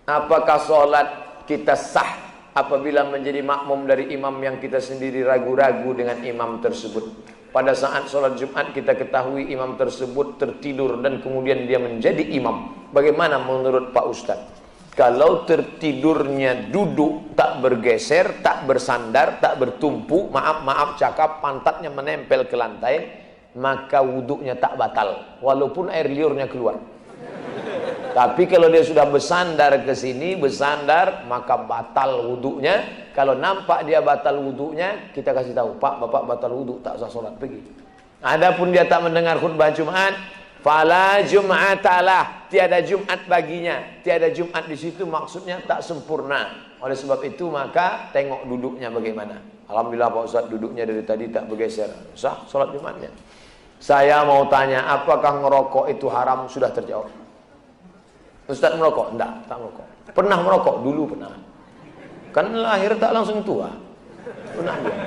Apakah sholat kita sah apabila menjadi makmum dari imam yang kita sendiri ragu-ragu dengan imam tersebut? Pada saat sholat Jumat kita ketahui imam tersebut tertidur dan kemudian dia menjadi imam. Bagaimana menurut Pak Ustadz? Kalau tertidurnya duduk, tak bergeser, tak bersandar, tak bertumpu, maaf cakap, pantatnya menempel ke lantai, maka wuduknya tak batal, walaupun air liurnya keluar. Tapi kalau dia sudah bersandar ke sini, bersandar, maka batal wuduknya. Kalau nampak dia batal wuduknya, kita kasih tahu, Pak, Bapak batal wuduk, tak sah sholat, pergi. Adapun dia tak mendengar khutbah Jumat, fala jum'atalah, tiada Jumat baginya. Tiada Jumat di situ maksudnya tak sempurna. Oleh sebab itu maka tengok duduknya bagaimana. Alhamdulillah Pak Ustaz duduknya dari tadi tak bergeser, sah sholat Jumatnya. Saya mau tanya, apakah ngerokok itu haram? Sudah terjawab. Ustaz merokok? Enggak, tak merokok. Pernah merokok? Dulu pernah. Kan lahir tak langsung tua. Pernah dia.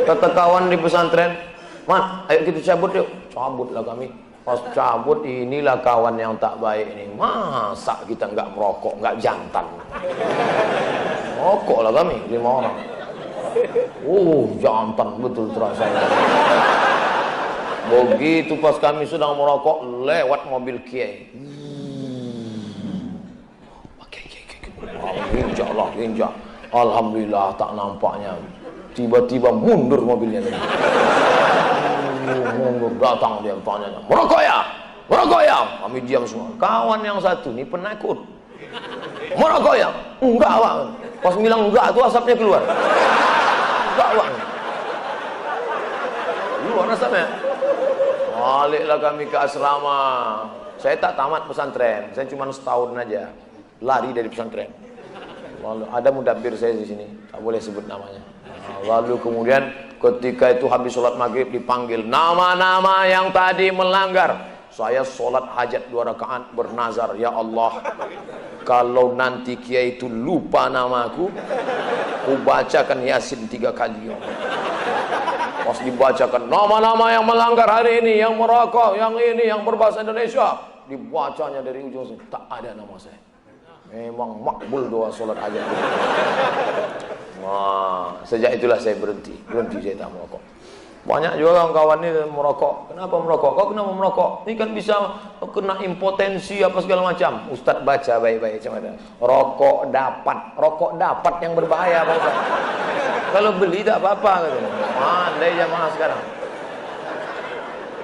Kata kawan di pesantren, "Man, ayo kita cabut yuk." Cabutlah kami. Pas cabut, inilah kawan yang tak baik ini. Masa kita nggak merokok, nggak jantan. Rokok lah kami 5 orang. Jantan betul terasanya. Begitu pas kami sedang merokok, lewat mobil kiai. Injak lah, injak. Alhamdulillah tak nampaknya. Tiba-tiba mundur mobilnya. Mundur, datang dia tanya, "Merokok ya? Merokok ya?" Kami diam semua. Kawan yang satu ini penakut. "Merokok ya?" "Enggak, Pak." Pas bilang enggak, tuh asapnya keluar. Enggak, Pak. Keluar asapnya. Baliklah kami ke asrama. Saya tak tamat pesantren, saya cuma setahun aja. Lari dari pesantren. Lalu ada mudabbir saya di sini, tak boleh sebut namanya. Lalu kemudian ketika itu habis sholat maghrib dipanggil nama-nama yang tadi melanggar. Saya sholat hajat 2 rakaat bernazar, "Ya Allah, kalau nanti kiai itu lupa namaku, ku bacakan Yasin 3 kali." Pas dibacakan nama-nama yang melanggar hari ini, yang merokok, yang ini, yang berbahasa Indonesia, dibacanya dari ujung sini, tak ada nama saya. Memang makbul doa sholat hajat. Wah, sejak itulah saya berhenti saya tak merokok. Banyak juga kawan-kawan ini merokok. Kenapa merokok? Kau kenapa merokok? Ini kan bisa kena impotensi apa segala macam. Ustadz baca baik-baik macam mana. Rokok dapat yang berbahaya, Pak Ustadz. Kalau beli tak apa-apa katanya. Andai jamaah sekarang.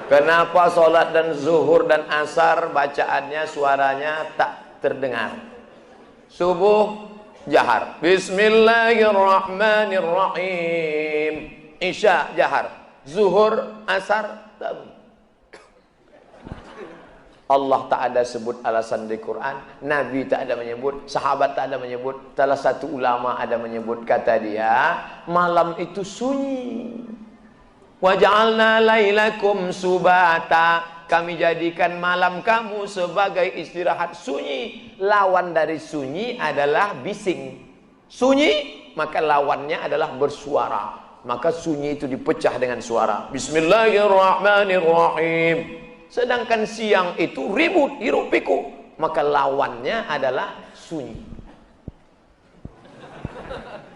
Kenapa sholat dan zuhur dan asar bacaannya suaranya tak terdengar? Subuh jahar, Bismillahirrahmanirrahim. Isya jahar, zuhur, asar tak. Allah tak ada sebut alasan di Quran, Nabi tak ada menyebut, sahabat tak ada menyebut, salah satu ulama ada menyebut, kata dia, malam itu sunyi. Wa ja'alna lailakum subata. Kami jadikan malam kamu sebagai istirahat, sunyi. Lawan dari sunyi adalah bising. Sunyi, maka lawannya adalah bersuara. Maka sunyi itu dipecah dengan suara. Bismillahirrahmanirrahim. Sedangkan siang itu ribut, hiruk pikuk. Maka lawannya adalah sunyi.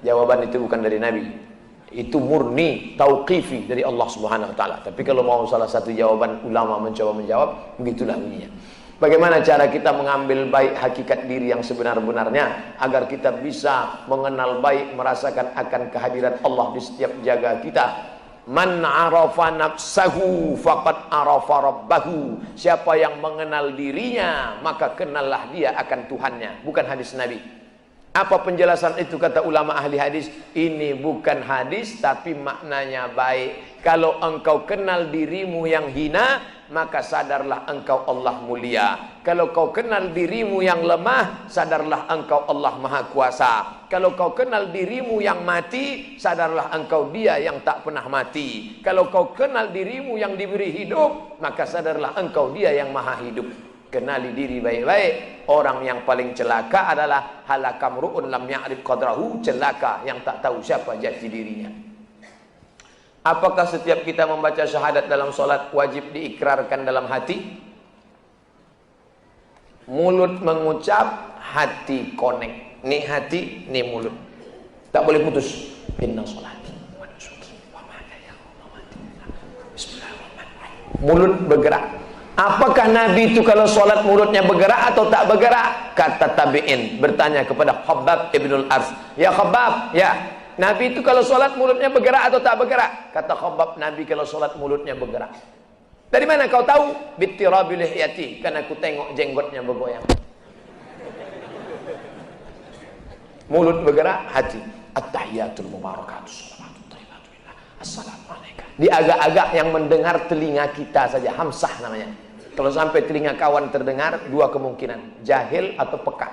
Jawaban itu bukan dari Nabi. Itu murni tauqifi dari Allah Subhanahu wa taala. Tapi kalau mau salah satu jawaban ulama mencoba menjawab, begitulah bunyinya. Bagaimana cara kita mengambil baik hakikat diri yang sebenar-benarnya agar kita bisa mengenal baik, merasakan akan kehadiran Allah di setiap jaga kita. Man arafa nafsahu faqad arafa rabbahu. Siapa yang mengenal dirinya, maka kenallah dia akan Tuhannya. Bukan hadis Nabi. Apa penjelasan itu kata ulama ahli hadis? Ini bukan hadis tapi maknanya baik. Kalau engkau kenal dirimu yang hina, maka sadarlah engkau Allah mulia. Kalau kau kenal dirimu yang lemah, sadarlah engkau Allah maha kuasa. Kalau kau kenal dirimu yang mati, sadarlah engkau dia yang tak pernah mati. Kalau kau kenal dirimu yang diberi hidup, maka sadarlah engkau dia yang maha hidup. Kenali diri baik-baik. Orang yang paling celaka adalah halakam ru'un lam ya'rif qadrahu, celaka yang tak tahu siapa jati dirinya. Apakah setiap kita membaca syahadat dalam solat wajib diikrarkan dalam hati? Mulut mengucap, hati connect. Nih hati, nih mulut. Tak boleh putus. Inna sholati wa nusuki wa mahyaya wa mamati. Bismillahirrahmanirrahim. Mulut bergerak. Apakah Nabi itu kalau sholat mulutnya bergerak atau tak bergerak? Kata tabi'in bertanya kepada Khabbab ibnul Ars, "Ya Khabbab, ya, Nabi itu kalau sholat mulutnya bergerak atau tak bergerak?" Kata Khabbab, "Nabi kalau sholat mulutnya bergerak." Dari mana kau tahu? Bittirabil lihyati, karena aku tengok jenggotnya bergoyang. Mulut bergerak, hati. At-tahiyatul mubarakatus salawatut thayyibatu billah. Assalamualaikum. Di agak-agak yang mendengar telinga kita saja, hamsah namanya. Kalau sampai telinga kawan terdengar, 2 kemungkinan, jahil atau peka.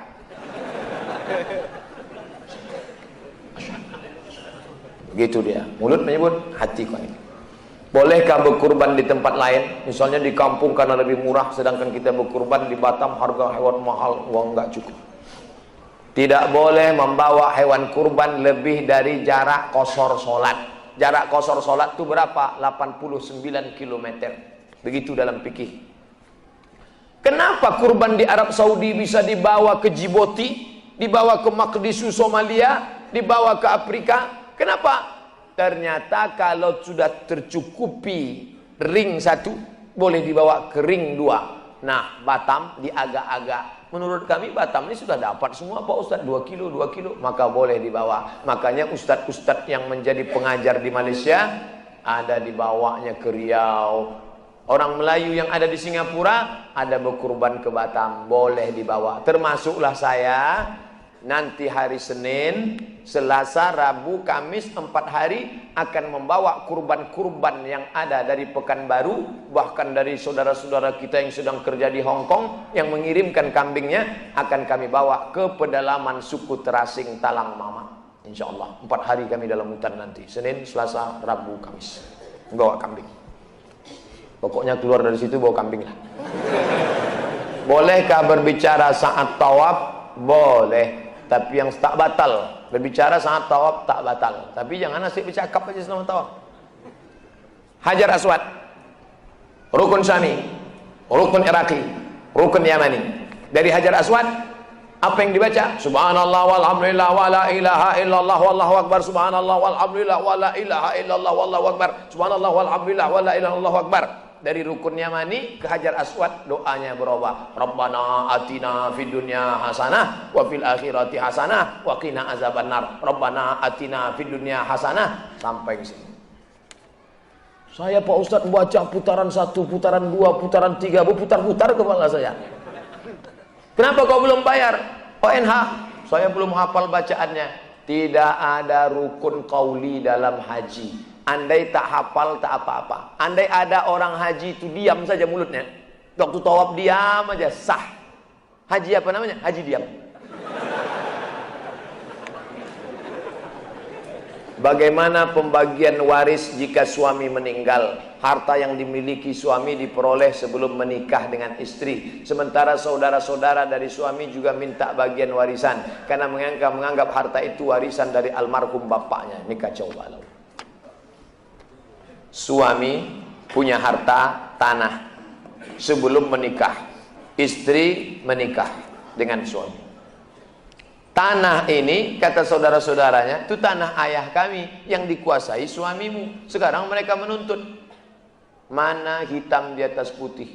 Begitu dia. Mulut menyebut, hati kau ini. Bolehkah berkurban di tempat lain? Misalnya di kampung karena lebih murah, sedangkan kita berkurban di Batam harga hewan mahal, uang enggak cukup. Tidak boleh membawa hewan kurban lebih dari jarak qasar salat. Jarak qasar salat itu berapa? 89 km. Begitu dalam fikih. Kenapa kurban di Arab Saudi bisa dibawa ke Djibouti, dibawa ke Mogadishu Somalia, dibawa ke Afrika? Kenapa? Ternyata kalau sudah tercukupi ring 1, boleh dibawa ke ring 2. Nah, Batam di agak-agak. Menurut kami Batam ini sudah dapat semua Pak Ustadz, 2 kilo, 2 kilo, maka boleh dibawa. Makanya ustadz-ustadz yang menjadi pengajar di Malaysia ada dibawanya ke Riau. Orang Melayu yang ada di Singapura ada berkurban ke Batam, boleh dibawa. Termasuklah saya nanti hari Senin, Selasa, Rabu, Kamis 4 hari akan membawa kurban-kurban yang ada dari Pekanbaru, bahkan dari saudara-saudara kita yang sedang kerja di Hong Kong yang mengirimkan kambingnya, akan kami bawa ke pedalaman suku Terasing Talang Mama. Insya Allah 4 hari kami dalam hutan nanti, Senin, Selasa, Rabu, Kamis, bawa kambing. Pokoknya keluar dari situ bawa kambing lah. Bolehkah berbicara saat tawaf? Boleh, tapi yang tak batal. Berbicara saat tawaf tak batal, tapi jangan asyik bercakap aja selama tawaf. Hajar Aswad, rukun Syami, rukun Iraqi, rukun Yamani. Dari Hajar Aswad apa yang dibaca? Subhanallah walhamdulillah wala ilaha illallah wallahu akbar. Subhanallah walhamdulillah wala ilaha illallah wallahu akbar. Subhanallah walhamdulillah wala ilaha illallah akbar. Dari rukun Yamani ke Hajar Aswad doanya berubah. Rabbana atina fid dunya hasanah wa fil akhirati hasanah wa qina azabannar. Rabbana atina fid dunya hasanah sampai ke sini. Saya Pak Ustadz baca putaran 1, putaran 2, putaran 3, berputar-putar kepala saya. Kenapa kau belum bayar? ONH, saya belum hafal bacaannya. Tidak ada rukun qauli dalam haji. Andai tak hafal tak apa-apa. Andai ada orang haji itu diam saja mulutnya, waktu tawaf diam aja, sah. Haji apa namanya? Haji diam. Bagaimana pembagian waris jika suami meninggal? Harta yang dimiliki suami diperoleh sebelum menikah dengan istri, sementara saudara-saudara dari suami juga minta bagian warisan karena menganggap harta itu warisan dari almarhum bapaknya. Ini kacau balau. Suami punya harta tanah sebelum menikah, istri menikah dengan suami. Tanah ini kata saudara-saudaranya itu tanah ayah kami yang dikuasai suamimu. Sekarang mereka menuntut, mana hitam di atas putih,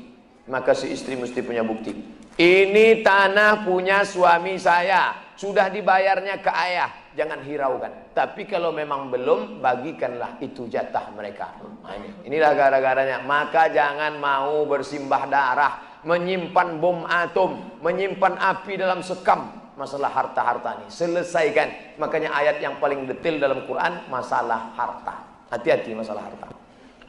maka si istri mesti punya bukti. Ini tanah punya suami saya, sudah dibayarnya ke ayah, jangan hiraukan. Tapi kalau memang belum, bagikanlah itu jatah mereka. Nah, inilah gara-garanya. Maka jangan mau bersimbah darah, menyimpan bom atom, menyimpan api dalam sekam. Masalah harta-harta ini selesaikan. Makanya ayat yang paling detail dalam Quran masalah harta. Hati-hati masalah harta.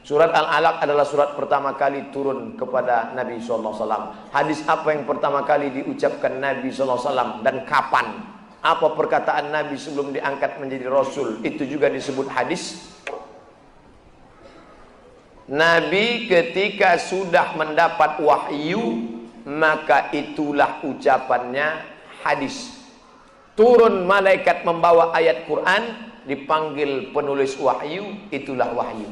Surat Al-Alaq adalah surat pertama kali turun kepada Nabi SAW. Hadis apa yang pertama kali diucapkan Nabi SAW dan kapan? Apa perkataan Nabi sebelum diangkat menjadi Rasul? Itu juga disebut hadis. Nabi ketika sudah mendapat wahyu, maka itulah ucapannya hadis. Turun malaikat membawa ayat Quran, dipanggil penulis wahyu, itulah wahyu.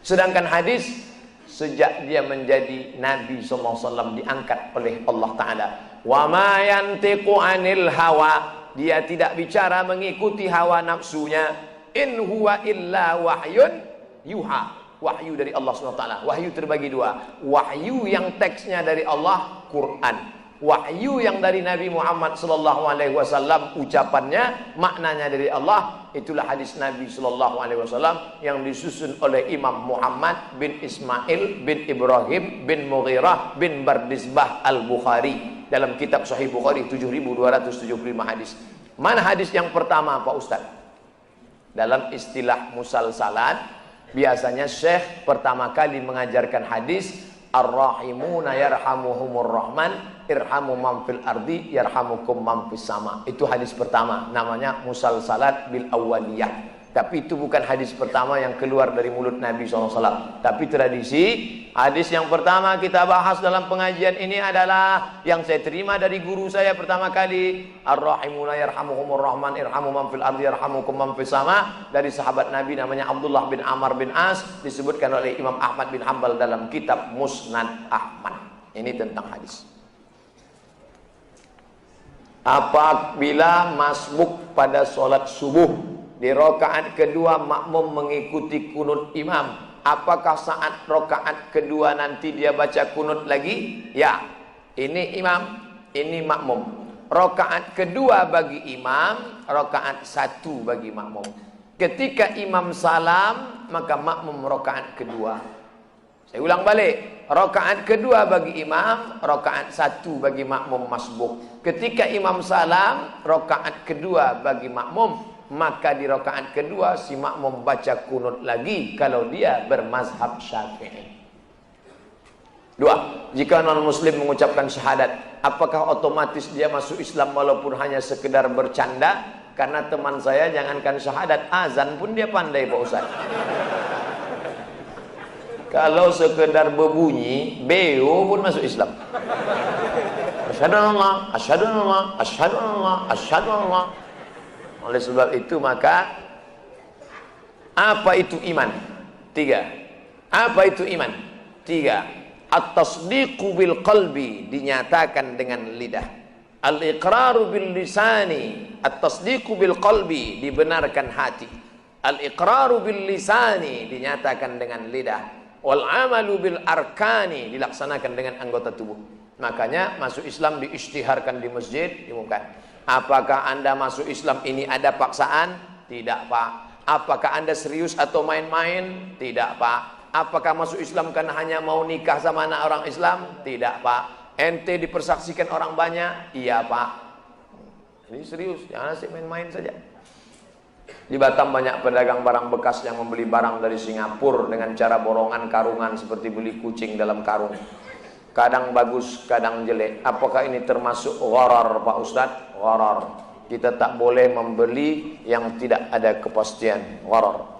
Sedangkan hadis, sejak dia menjadi Nabi SAW diangkat oleh Allah Ta'ala. Wa ma yantiqu anil hawa, dia tidak bicara mengikuti hawa nafsunya. In huwa illa wahyun yuha, wahyu dari Allah SWT. Wahyu terbagi dua, wahyu yang teksnya dari Allah, Quran. Wahyu yang dari Nabi Muhammad SAW, ucapannya, maknanya dari Allah, itulah hadis Nabi SAW yang disusun oleh Imam Muhammad bin Ismail bin Ibrahim bin Mughirah bin Bardisbah Al-Bukhari dalam kitab Sahih Bukhari 7275 hadis. Mana hadis yang pertama Pak Ustadz? Dalam istilah musalsalat, biasanya syekh pertama kali mengajarkan hadis, Ar-Rahimuna yarhamuhumur Rahman, irhamu man fil ardi yarhamukum man fis sama. Itu hadis pertama, namanya musalsalat bil awwaliyah. Tapi itu bukan hadis pertama yang keluar dari mulut Nabi SAW. Tapi tradisi, hadis yang pertama kita bahas dalam pengajian ini adalah yang saya terima dari guru saya pertama kali, Ar-Rahimuna yarhamuhumur rahman irhamu man fil ardi yarhamukum man fis sama, dari sahabat Nabi namanya Abdullah bin Amr bin As, disebutkan oleh Imam Ahmad bin Hanbal dalam kitab Musnad Ahmad. Ini tentang hadis. Apabila masbuk pada sholat subuh, di rakaat kedua makmum mengikuti kunut imam, apakah saat rakaat kedua nanti dia baca kunut lagi? Ya, ini imam, ini makmum. Rakaat kedua bagi imam, rakaat satu bagi makmum. Ketika imam salam, maka makmum rakaat kedua. Saya ulang balik, rakaat kedua bagi imam, rakaat satu bagi makmum masbuk. Ketika imam salam, rakaat kedua bagi makmum, maka di rakaat kedua si makmum baca kunut lagi kalau dia bermazhab Syafi'i. Dua, jika non muslim mengucapkan syahadat, apakah otomatis dia masuk Islam walaupun hanya sekedar bercanda? Karena teman saya jangankan syahadat, azan pun dia pandai Pak Ustaz. Kalau sekedar berbunyi, beo pun masuk Islam. Asyhadu Allah, asyhadu Allah, asyhadu Allah, asyhadu Allah. Oleh sebab itu maka apa itu iman? Tiga. Apa itu iman? Tiga. At-tasdiqu bil qalbi, dinyatakan dengan lidah. Al-iqraru bil lisani, at-tasdiqu bil qalbi, dibenarkan hati. Al-iqraru bil lisani, dinyatakan dengan lidah. Wal amalu bil arkani, dilaksanakan dengan anggota tubuh. Makanya masuk Islam diisytiharkan di masjid, diumumkan. Apakah Anda masuk Islam ini ada paksaan? Tidak, Pak. Apakah Anda serius atau main-main? Tidak, Pak. Apakah masuk Islam karena hanya mau nikah sama anak orang Islam? Tidak, Pak. Ente dipersaksikan orang banyak? Iya, Pak. Ini serius, jangan asik main-main saja. Di Batam banyak pedagang barang bekas yang membeli barang dari Singapura dengan cara borongan karungan seperti beli kucing dalam karung. Kadang bagus, kadang jelek. Apakah ini termasuk gharar, Pak Ustadz? Gharar. Kita tak boleh membeli yang tidak ada kepastian. Gharar.